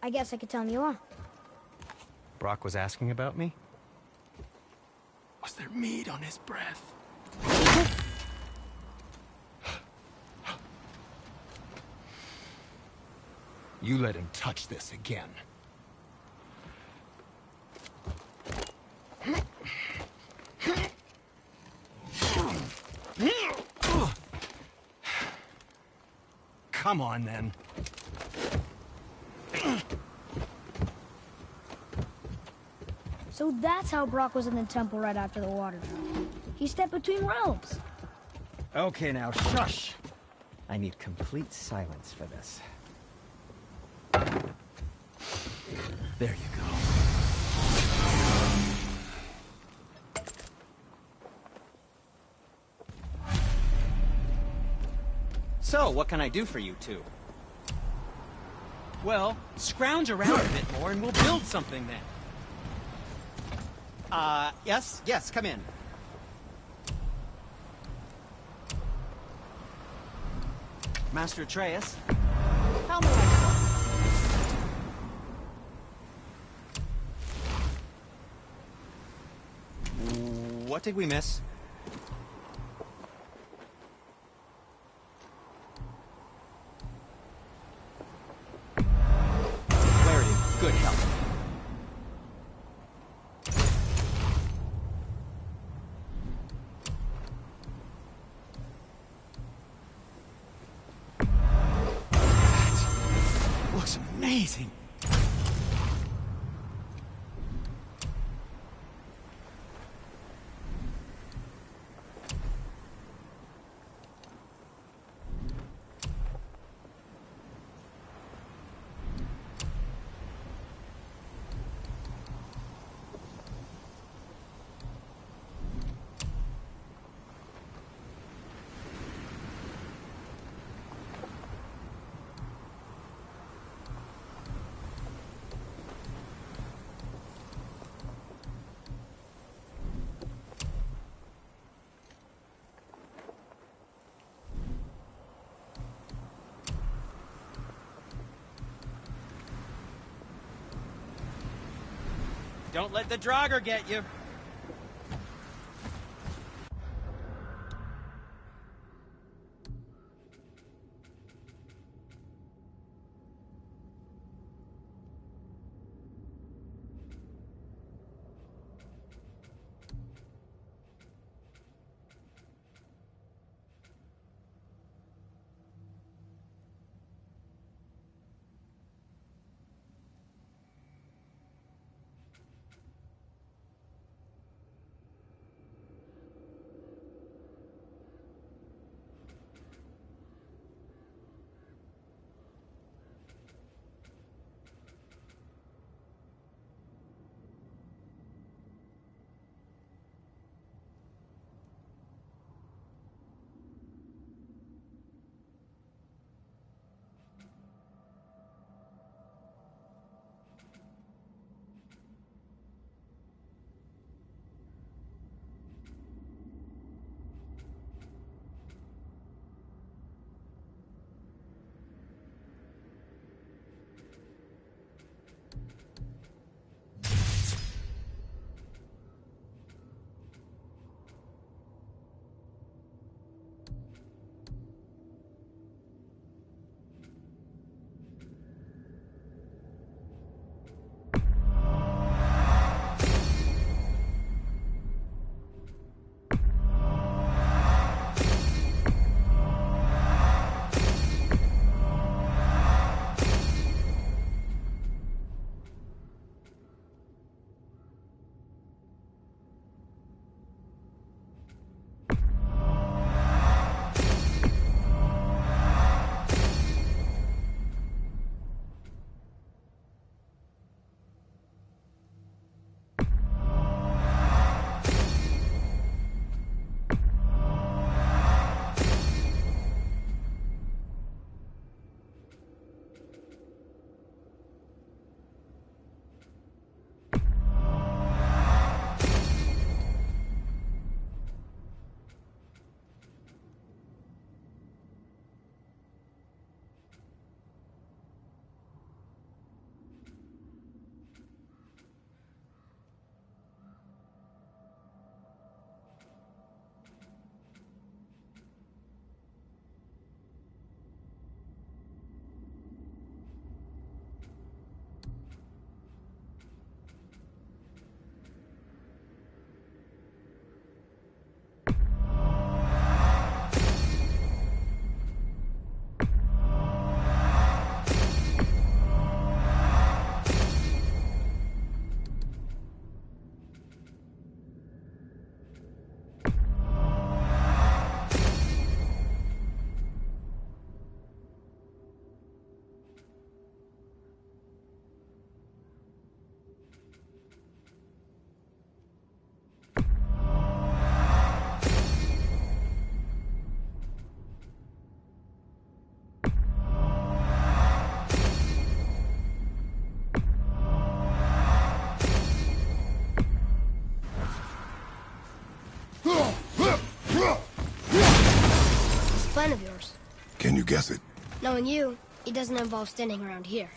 I guess I could tell him you are. Brock was asking about me? Was there meat on his breath? You let him touch this again. Come on, then. So that's how Brock was in the temple right after the water drop. He stepped between realms. Okay, now shush! I need complete silence for this. There you go. So, what can I do for you two? Well, scrounge around a bit more and we'll build something then. Yes, come in. Master Atreus, how may I help? What did we miss? Clarity, good help. Looks amazing. Don't let the Draugr get you. friend of yours. Can you guess it? Knowing you, it doesn't involve standing around here.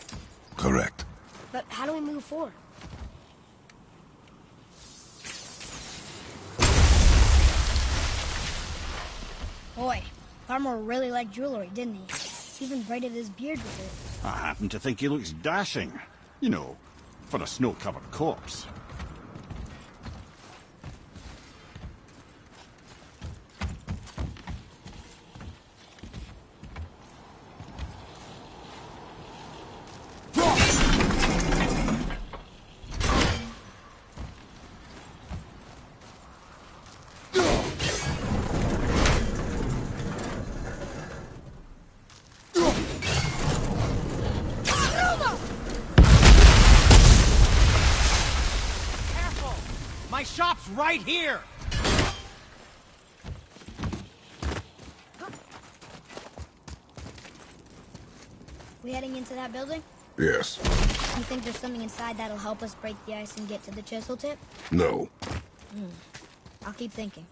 Correct. But how do we move forward? Boy, Farmer really liked jewelry, didn't he? He even braided his beard with it. I happen to think he looks dashing. You know, for a snow-covered corpse. My shop's right here! We heading into that building? Yes. You think there's something inside that'll help us break the ice and get to the chisel tip? No. I'll keep thinking.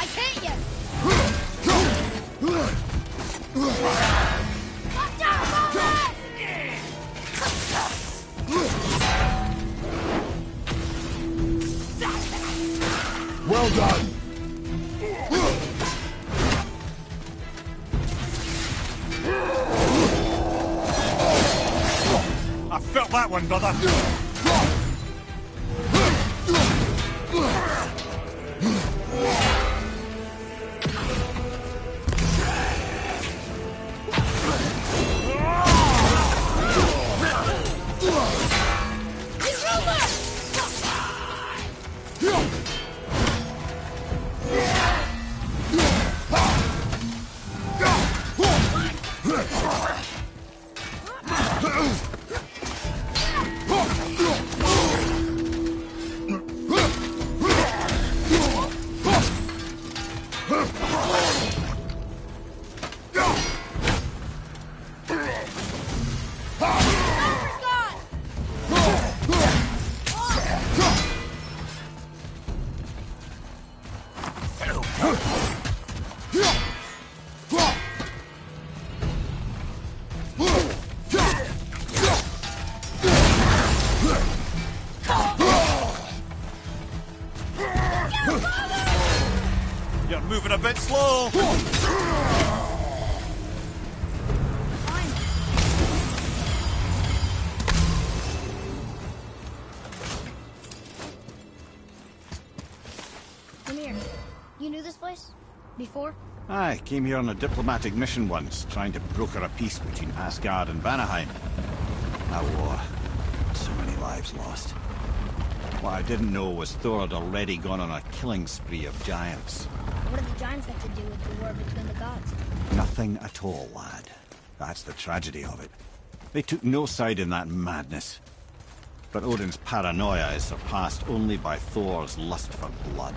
I can't yet! Watch out, Moses! Well done. I felt that one, brother. You're moving a bit slow. Come here. You knew this place? Before? I came here on a diplomatic mission once, trying to broker a peace between Asgard and Vanaheim. A war. So many lives lost. What I didn't know was Thor had already gone on a killing spree of giants. What do the giants have to do with the war between the gods? Nothing at all, lad. That's the tragedy of it. They took no side in that madness. But Odin's paranoia is surpassed only by Thor's lust for blood.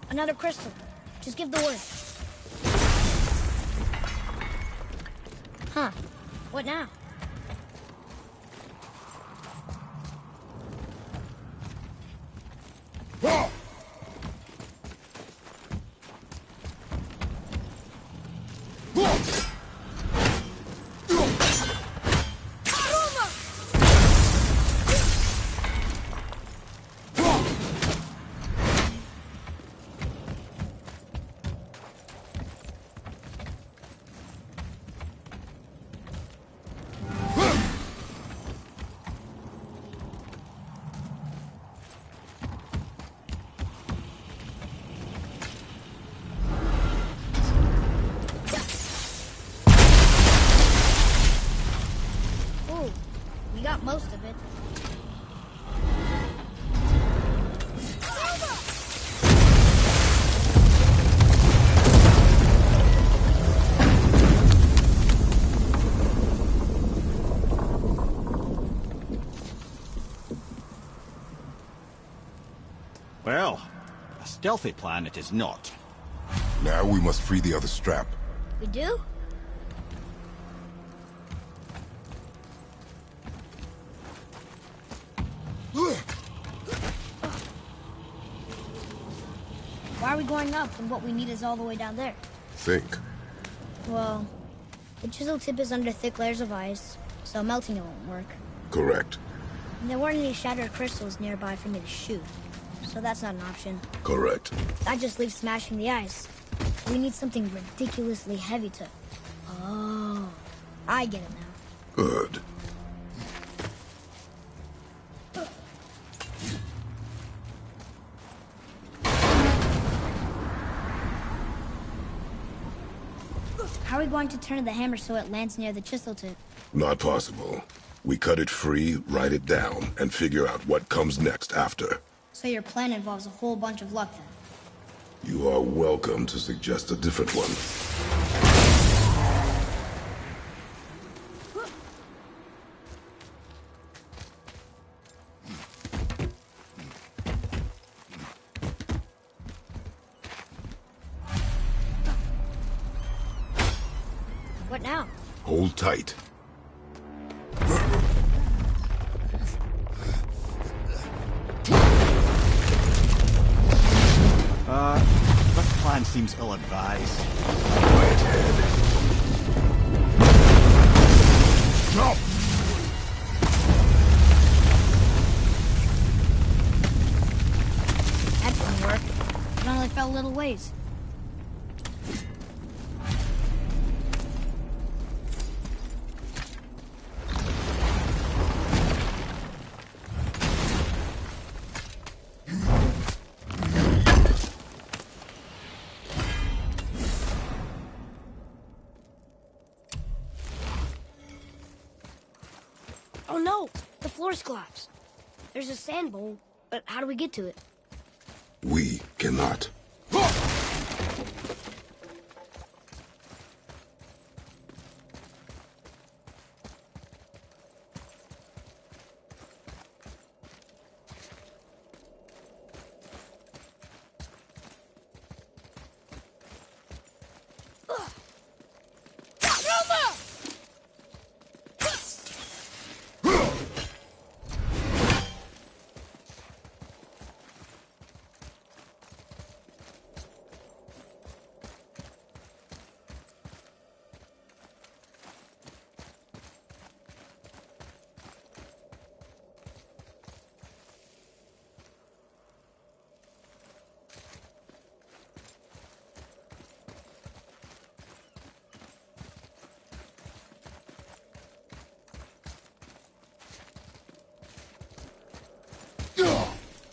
Another crystal. Just give the word. Huh. What now? We got most of it. Well, a stealthy plan it is not. Now we must free the other strap. We do? Why are we going up when what we need is all the way down there? Think. Well, the chisel tip is under thick layers of ice, so melting it won't work. Correct. And there weren't any shattered crystals nearby for me to shoot, so that's not an option. Correct. That just leaves smashing the ice. We need something ridiculously heavy to... Oh, I get it now. Good. How are we going to turn the hammer so it lands near the chisel tip? Not possible. We cut it free, write it down, and figure out what comes next after. So your plan involves a whole bunch of luck then? You are welcome to suggest a different one. What now? Hold tight. This plan seems ill-advised. Quiet head. No! That didn't work. It only fell a little ways. Oh no! The floor's collapsed. There's a sand bowl, but how do we get to it? We cannot.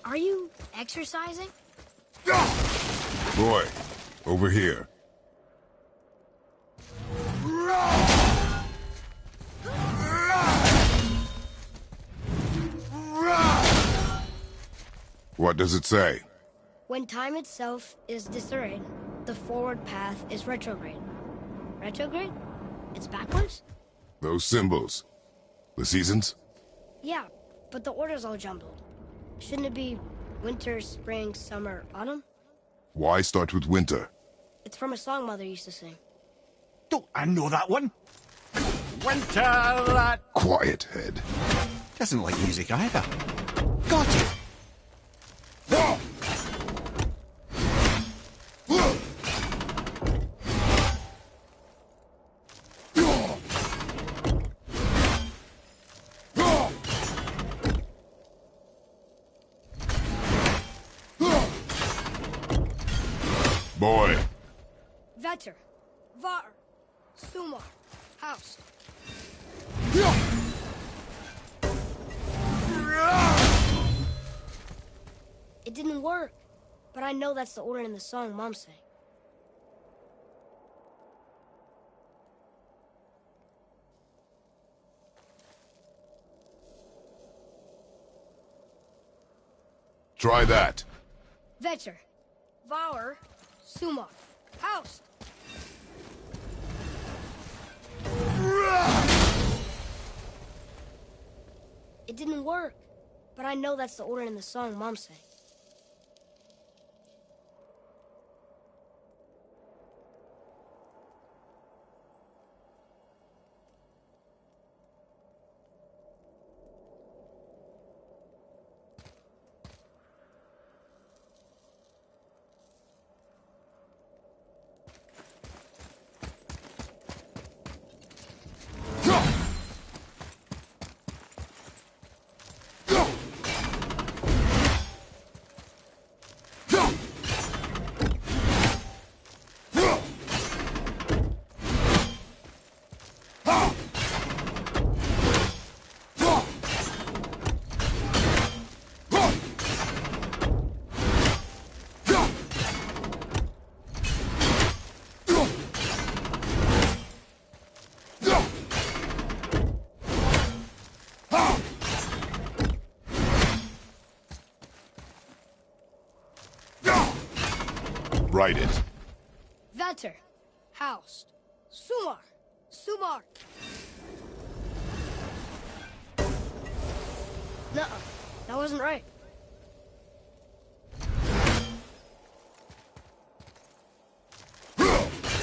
Are you exercising? Boy, over here. What does it say? When time itself is disarrayed, the forward path is retrograde. Retrograde? It's backwards? Those symbols. The seasons? Yeah, but the order's all jumbled. Shouldn't it be winter, spring, summer, autumn? Why start with winter? It's from a song Mother used to sing. Don't I know that one? winter. Quiet, head. Doesn't like music either. Got it. Boy. Vetter. Var. Sumar. House. It didn't work, but I know that's the order in the song Mom sang. Try that. Vetter. Var. Sumar. House. It didn't work, but I know that's the order in the song Mom sang. Write it. Vetter. House. Sumar. Sumar. Nuh-uh. That wasn't right.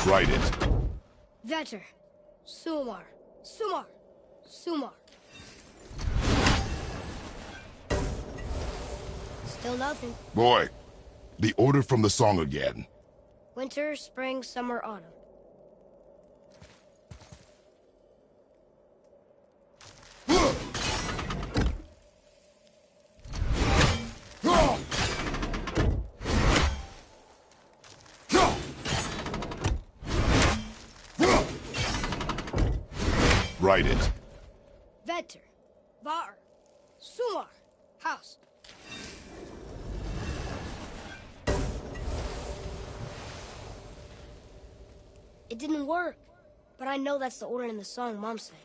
Write it. Vetter. Sumar. Sumar. Sumar. Still nothing. Boy, the order from the song again. Winter, spring, summer, autumn. Write it. Vetter. Var. Sumar. House. It didn't work, but I know that's the order in the song Mom sang.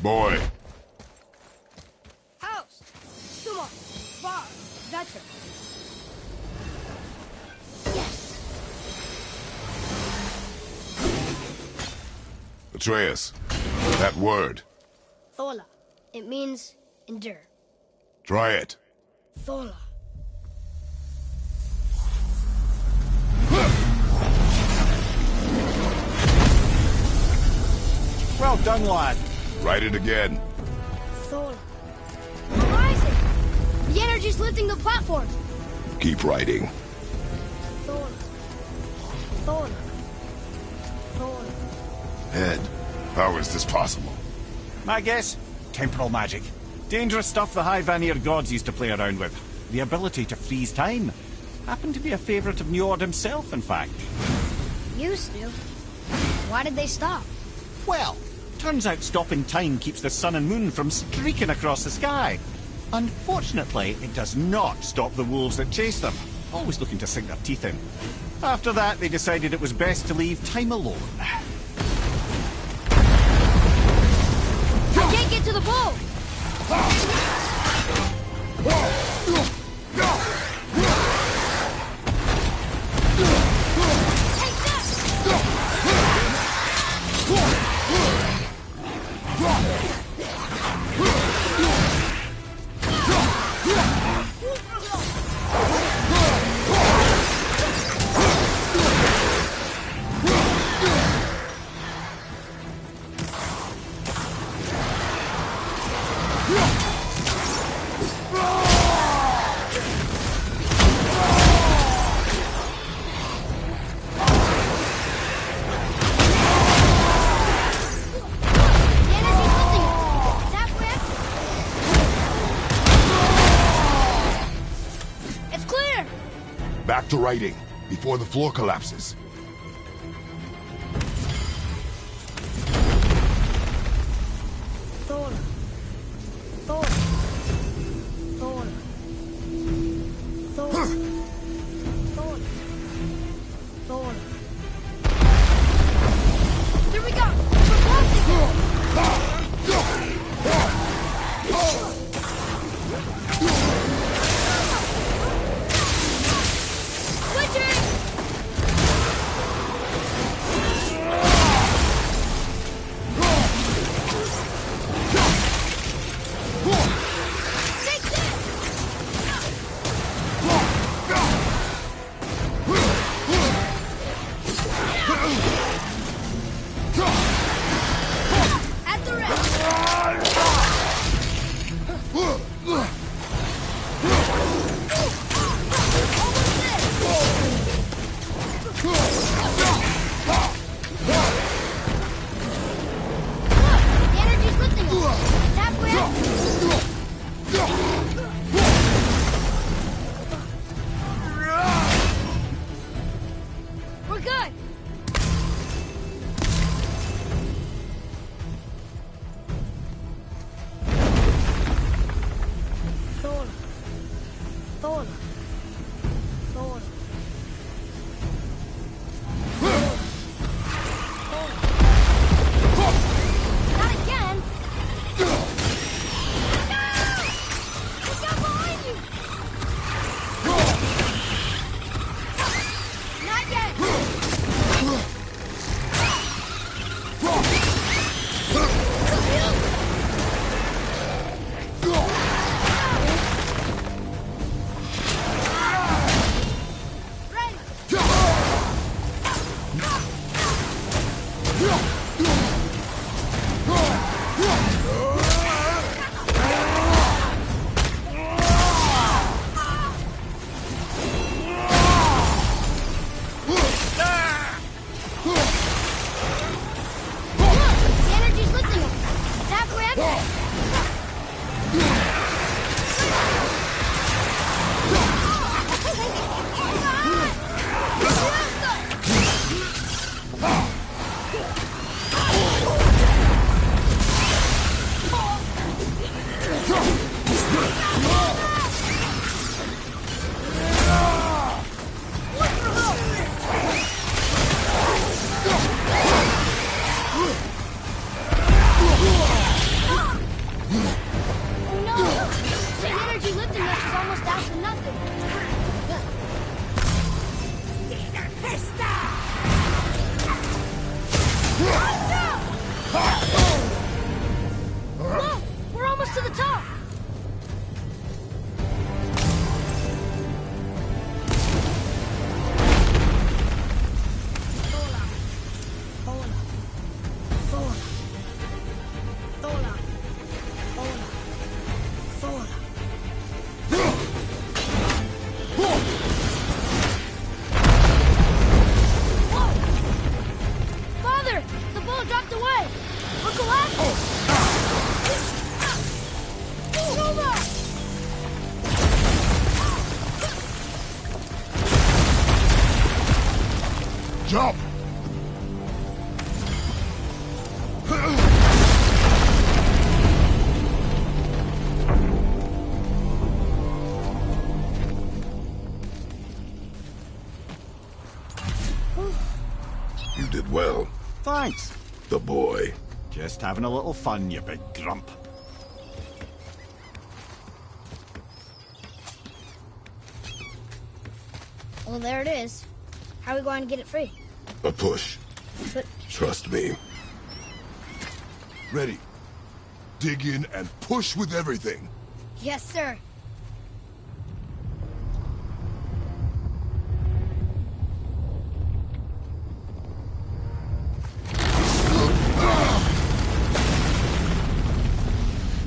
Boy. House. Sumar. Var. Vetter. Yes. Atreus, that word. Thola. It means endure. Try it. Thola. Well done, lad. Write it again. Thola. Horizon! The energy's lifting the platform. Keep writing. Thola. Thola. Thola. Head, how is this possible? My guess? Temporal magic. Dangerous stuff the High Vanir gods used to play around with. The ability to freeze time. Happened to be a favourite of Njord himself, in fact. Used to. Why did they stop? Well, turns out stopping time keeps the sun and moon from streaking across the sky. Unfortunately, it does not stop the wolves that chase them. always looking to sink their teeth in. After that, they decided it was best to leave time alone. I can't get to the boat! Back to writing, before the floor collapses. Thor. Thor. Thor. Thor. Thor. Thor. Here we go! We're closing! Jump! Thanks. The boy. Just having a little fun, you big grump. Well, there it is. How are we going to get it free? A push. But Trust me. Ready. Dig in and push with everything. yes, sir.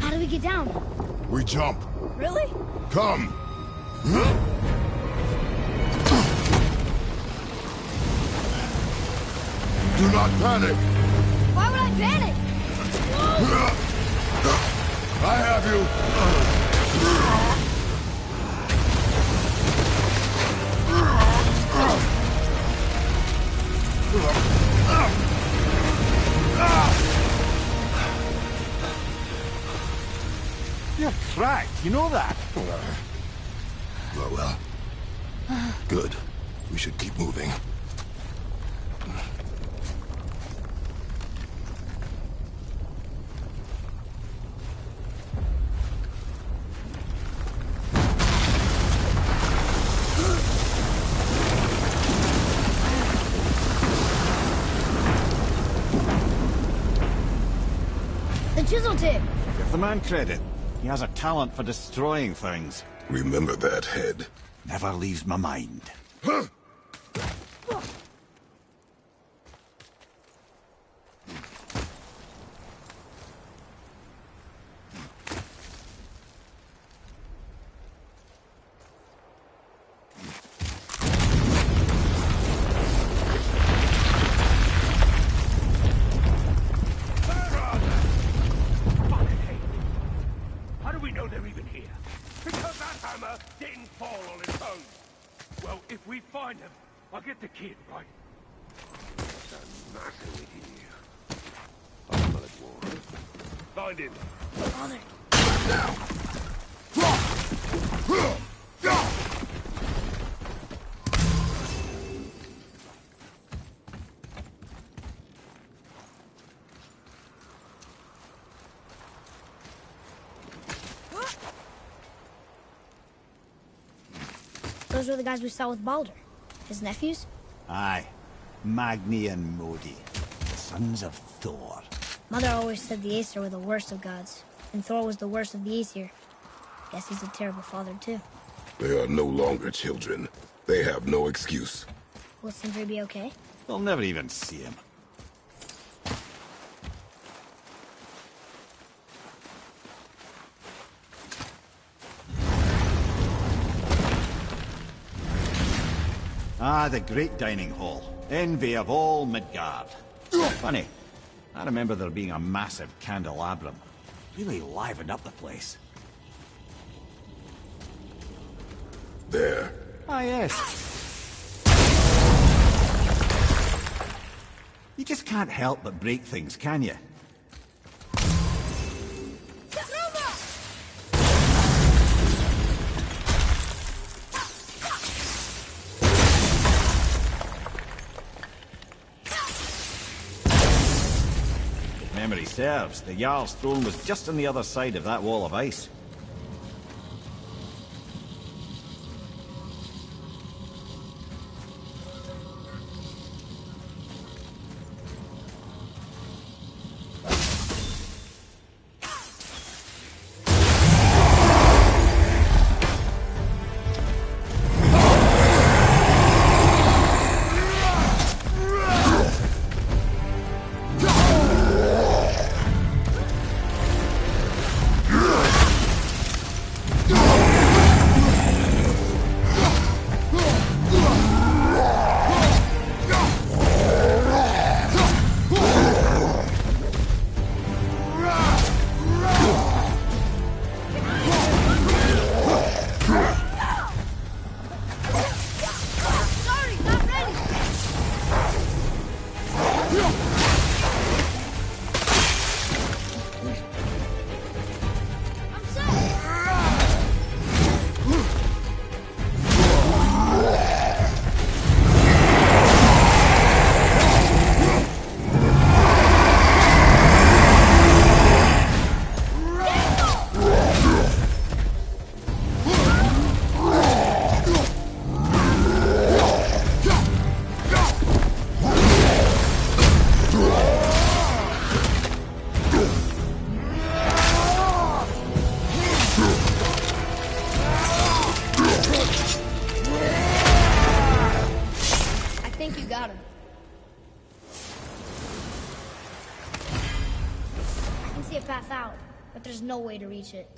How do we get down? We jump. Really? Come. Do not panic. Why would I panic? I have you. You're cracked, you know that? Well. Good. We should keep moving. The chisel tip. Give the man credit. He has a talent for destroying things. Remember that head. Never leaves my mind. How do we know they're even here? Because that hammer didn't fall on its own. Well, if we find him, I'll get the kid, right? What's the matter with you? Find him. Father. Those were the guys we saw with Baldur. His nephews? Aye. Magni and Modi. The sons of Thor. Mother always said the Aesir were the worst of gods, and Thor was the worst of the Aesir. Guess he's a terrible father, too. They are no longer children. They have no excuse. Will Sindri be okay? They'll never even see him. Ah, the great dining hall. Envy of all Midgard. Funny. I remember there being a massive candelabrum. Really livened up the place. There. Ah, yes. You just can't help but break things, can you? If memory serves, the Jarl's throne was just on the other side of that wall of ice. see a path out, but there's no way to reach it.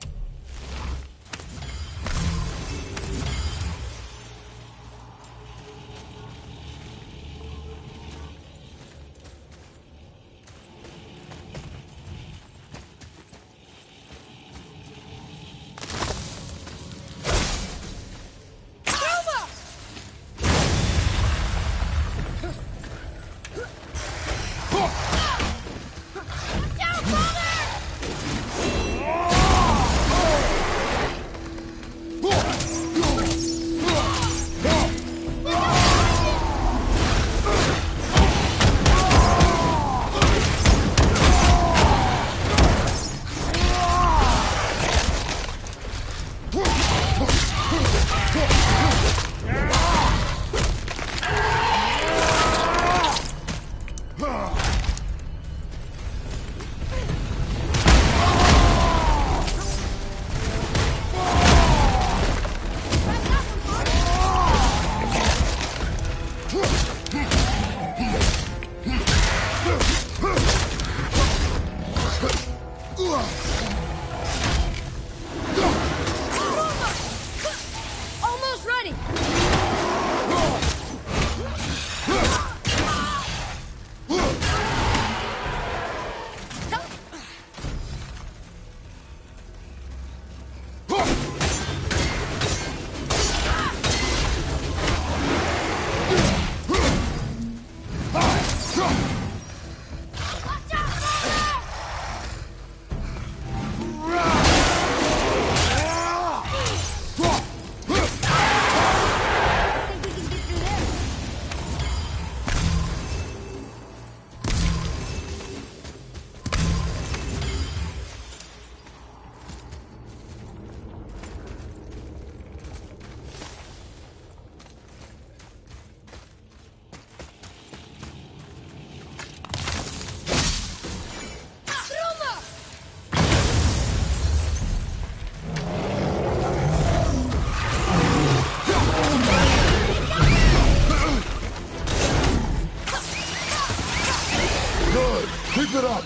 Keep it up!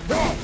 Go!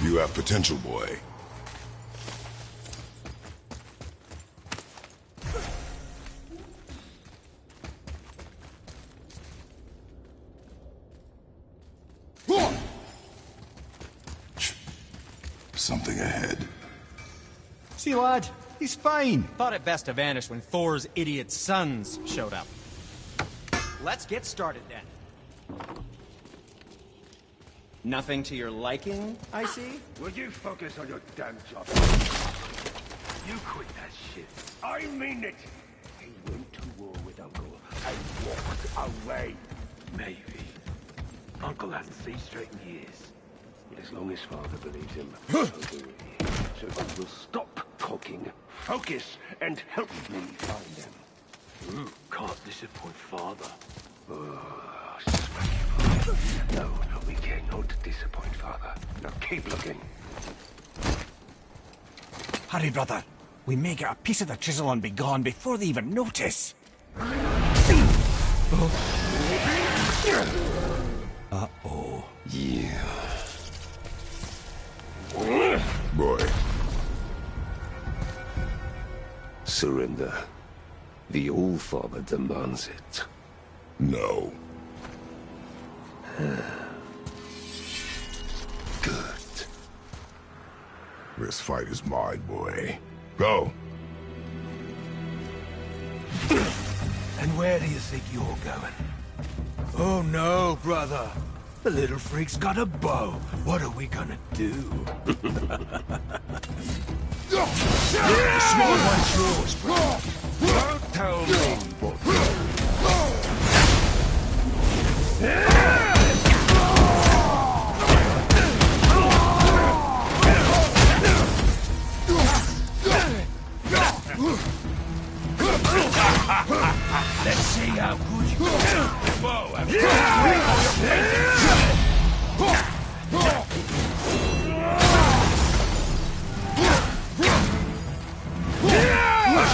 You have potential, boy. Something ahead. See, lad, he's fine. Thought it best to vanish when Thor's idiot sons showed up. Let's get started then. Nothing to your liking, I see? Would you focus on your damn job? You quit that shit. I mean it. He went to war with Uncle and walked away. Maybe. Uncle hasn't seen straight in years. But as long as Father believes him, I'll do it. So you will stop talking, focus, and help me find them. Can't disappoint Father. Oh, smack you. No, we cannot disappoint Father. Now keep looking. Hurry, brother. We may get a piece of the chisel and be gone before they even notice. Uh-oh. Yeah. Boy. Surrender. The All-Father demands it. No. This fight is mine, boy. Go. And where do you think you're going? Oh no, brother. The little freak's got a bow. What are we gonna do? The small one's yours, bro. Don't tell me. Let's see how good you are. Whoa, I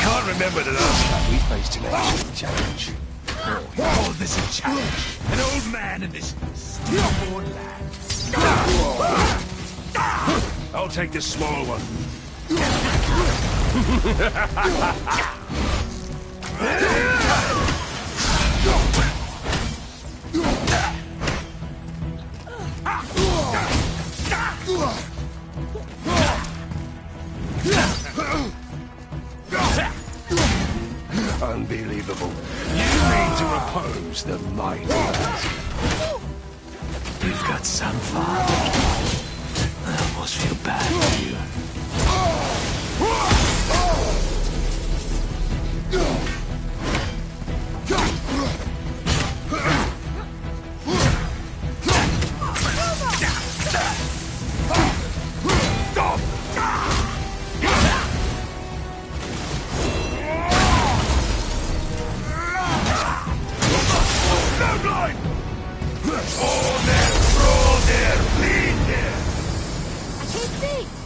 can't remember the last time we faced an actual challenge. Oh, this is a challenge. An old man in this stillborn land. I'll take this small one. Unbelievable. You need to oppose the mighty ones. You've got some father. I almost feel bad for you.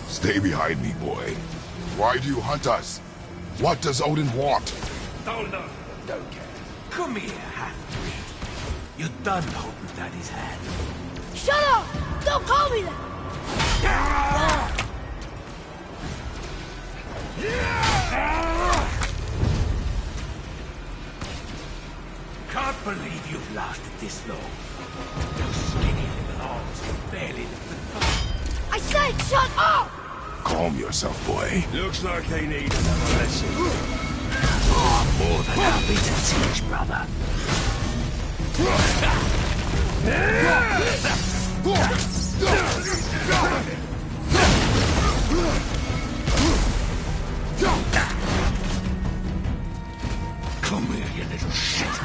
Stay behind me, boy. Why do you hunt us? What does Odin want? Don't know. Don't care. Come here, half-breed. You're done holding Daddy's hand. Shut up! Don't call me that! Can't believe you've lasted this long. Those skinny little arms can barely lift the phone. I said shut up! Calm yourself, boy. Looks like they need another lesson. Oh, more than happy to teach, brother. Come here, you little shit.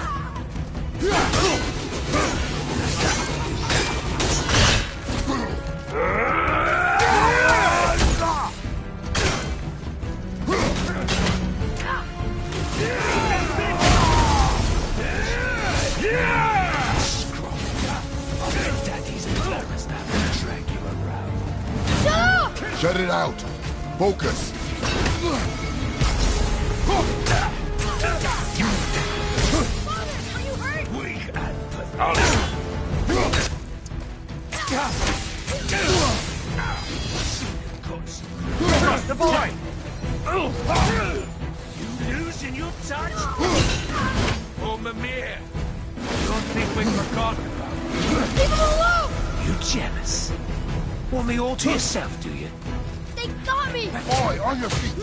Shut it out. Focus. Are you hurt? Weak and pathetic. Trust the boy! You losing your touch? Oh, Mimir! Don't think we've forgotten about you. Leave him alone! You jealous? Want me all to yourself, do you? They got me! Boy, on your feet.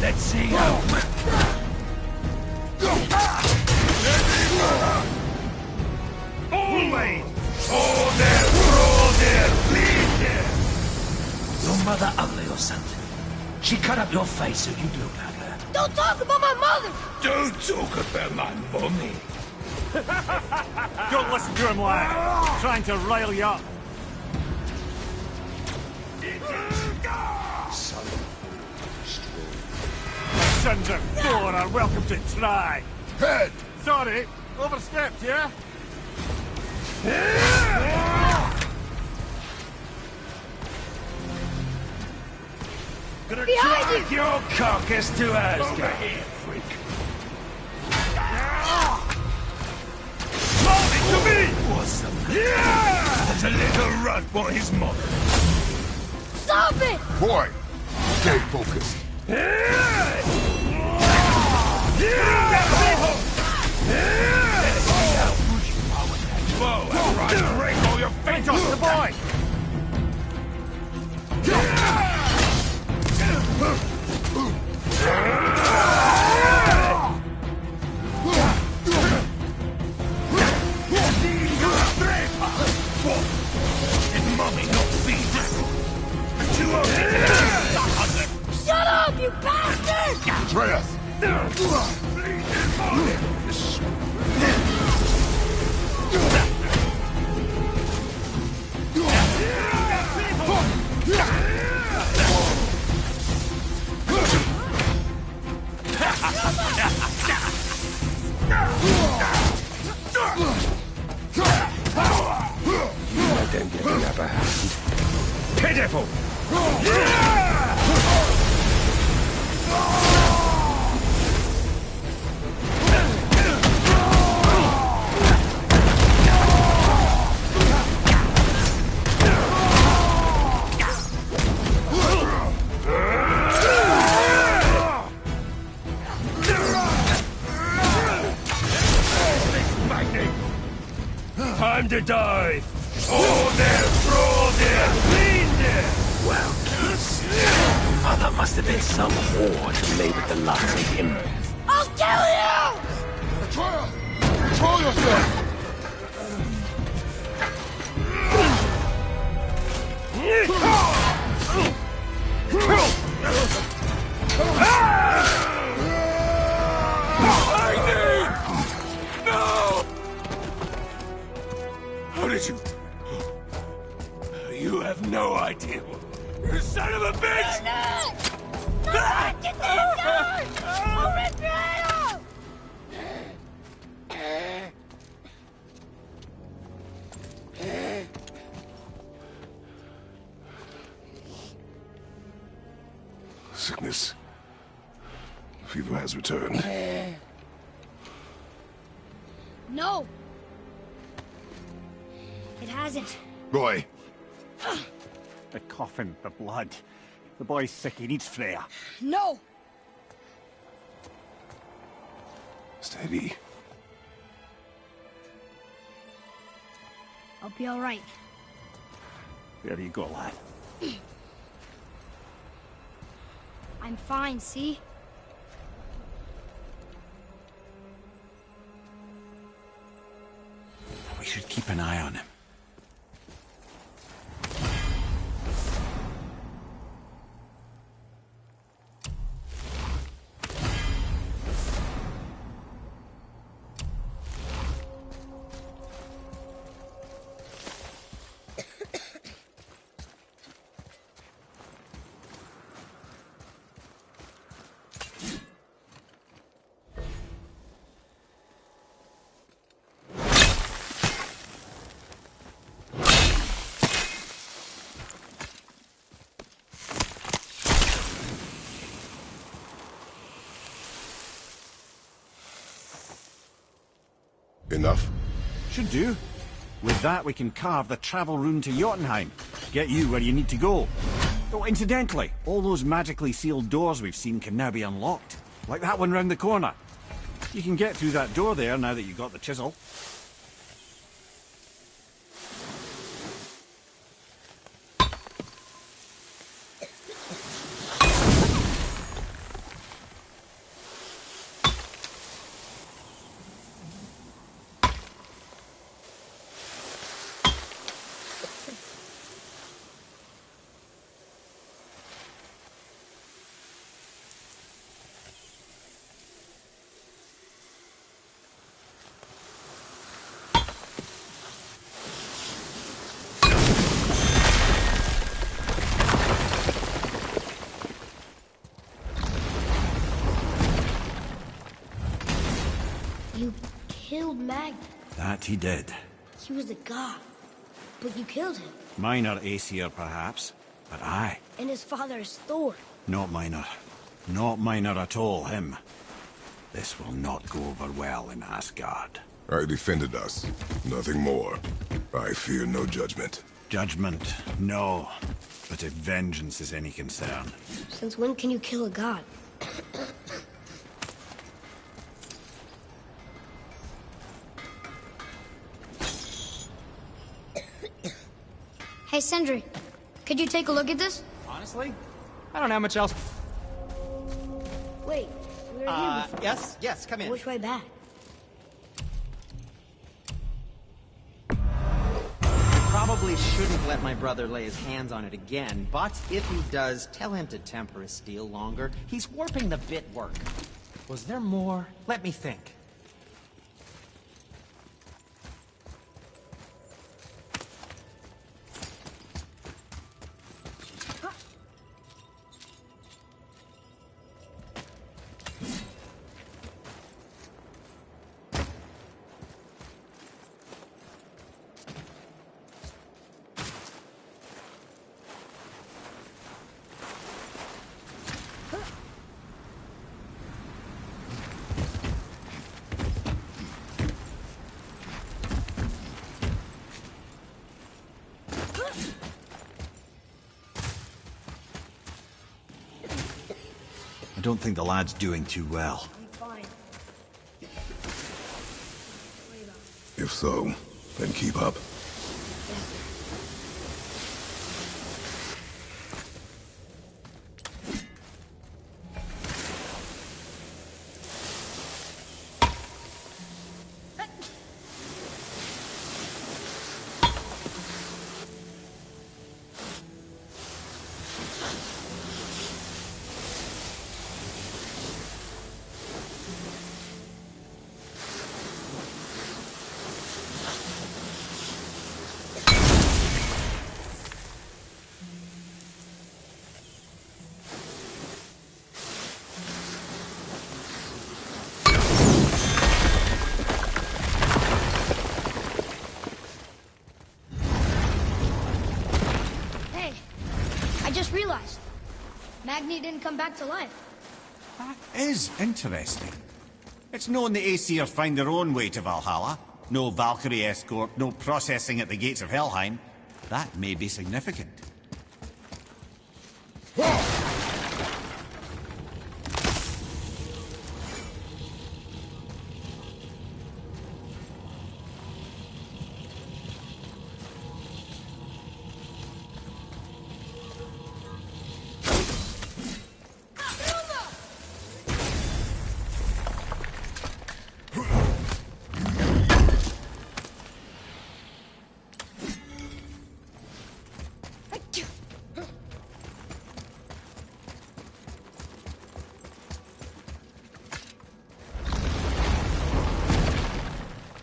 Let's see how... Always! Bleed there! Your mother ugly or something? She cut up your face so you'd look like her. Don't talk about my mother! Don't talk about my mommy. Don't listen to him, lad. Trying to rile you up. Sons of Thor are welcome to try. Head! Sorry, overstepped, yeah? Gonna Behind drag you! your Carcass to Asgard. Here, freak. Hold it to me! Awesome. Yeah! does a little runt want his mother? Stop it! Boy, stay focused. Whoa, that's right. Break all your feet off the boy! Did mommy not feed this? Too old to Shut up, you bastard! Atreus! I don't get the upper hand. pitiful! Time to dive! Oh, there, throw there, clean there! Well, kids, mother must have been some whore who lay with the likes of him. I'll kill you! Atreus! Control yourself! No! How did you... You have no idea. You son of a bitch! Get this guy! I'll rip your head off! Sickness. Fever has returned. No! It hasn't. Roy, The coffin, the blood. The boy's sick, he needs Freya. No! steady. I'll be alright. There you go, lad. I'm fine, see? We should keep an eye on him. Enough? Should do. With that, we can carve the travel rune to Jotunheim. Get you where you need to go. Oh, incidentally, all those magically sealed doors we've seen can now be unlocked. Like that one round the corner. You can get through that door there now that you've got the chisel. You killed Magnus. That he did. He was a god. But you killed him. Minor Aesir, perhaps. But aye. And his father is Thor. Not minor. Not minor at all, him. This will not go over well in Asgard. I defended us. Nothing more. I fear no judgment. Judgment, no. But if vengeance is any concern. Since when can you kill a god? Hey, Sindri, could you take a look at this? Honestly, I don't have much else. Wait, we were here before. Yes, come in. Which way back? Probably shouldn't let my brother lay his hands on it again, but if he does, tell him to temper his steel longer. He's warping the bit work. Was there more? Let me think. I don't think the lad's doing too well. I'm fine. If so, then keep up. Realized Magni didn't come back to life. That is interesting. It's known the Aesir find their own way to Valhalla. No Valkyrie escort, no processing at the gates of Helheim. That may be significant.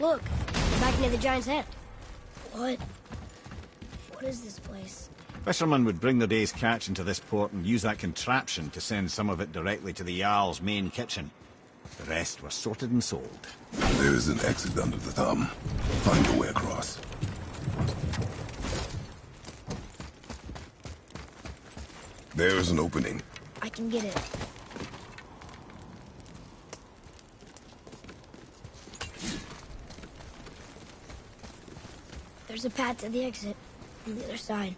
Look, back near the giant's head. What is this place? Fishermen would bring their day's catch into this port and use that contraption to send some of it directly to the Jarl's main kitchen. The rest were sorted and sold. There is an exit under the thumb. Find your way across. There is an opening. I can get it. There's a path to the exit on the other side.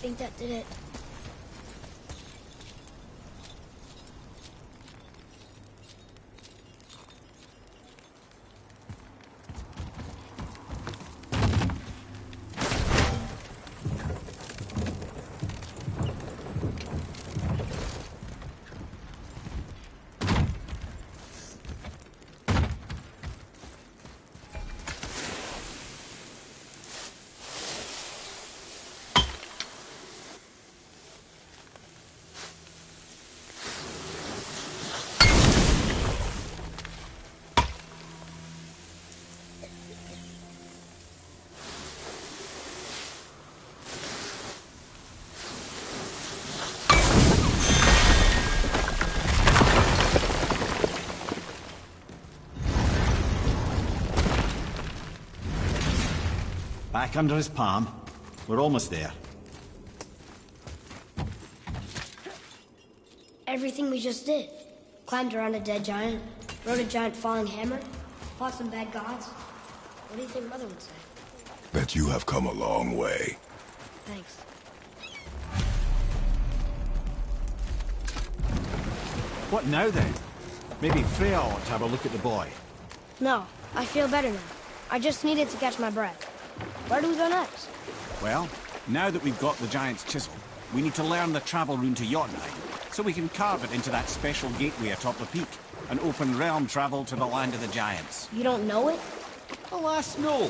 think that did it. Back under his palm. We're almost there. Everything we just did. Climbed around a dead giant, rode a giant falling hammer, fought some bad gods. What do you think Mother would say? Bet you have come a long way. Thanks. What now then? Maybe Freya ought to have a look at the boy. No, I feel better now. I just needed to catch my breath. Where do we go next? Well, now that we've got the giant's chisel, we need to learn the travel rune to Jotunheim, so we can carve it into that special gateway atop the peak, and open realm travel to the land of the giants. You don't know it? Alas, no.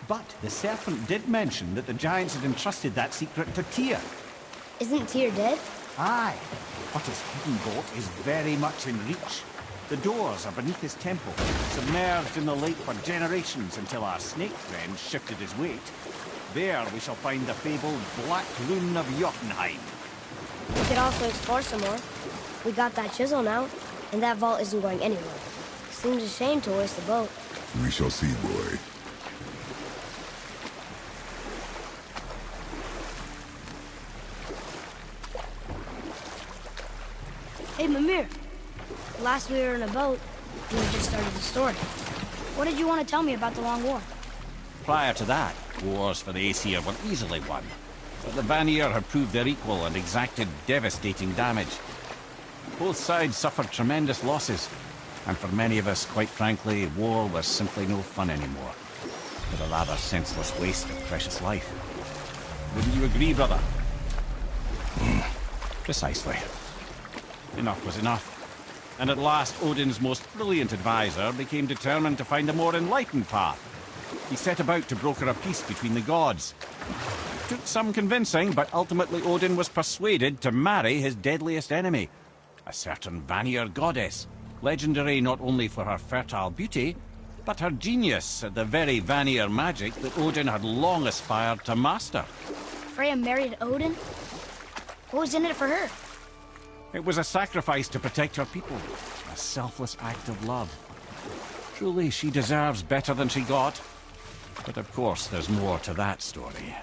But the serpent did mention that the giants had entrusted that secret to Tyr. Isn't Tyr dead? Aye, but his hidden vault is very much in reach. The doors are beneath his temple, submerged in the lake for generations until our snake friend shifted his weight. There we shall find the fabled Black Rune of Jotunheim. We could also explore some more. We got that chisel now, and that vault isn't going anywhere. Seems a shame to waste the boat. We shall see, boy. Hey, Mimir. Last we were in a boat, and we just started the story. What did you want to tell me about the Long War? Prior to that, wars for the Aesir were easily won. But the Vanir had proved their equal and exacted devastating damage. Both sides suffered tremendous losses, and for many of us, quite frankly, war was simply no fun anymore. But a rather senseless waste of precious life. Wouldn't you agree, brother? Precisely. Enough was enough. And at last, Odin's most brilliant advisor became determined to find a more enlightened path. He set about to broker a peace between the gods. It took some convincing, but ultimately Odin was persuaded to marry his deadliest enemy, a certain Vanir goddess, legendary not only for her fertile beauty, but her genius at the very Vanir magic that Odin had long aspired to master. Freya married Odin? What was in it for her? It was a sacrifice to protect her people, a selfless act of love. Truly, she deserves better than she got. But of course, there's more to that story.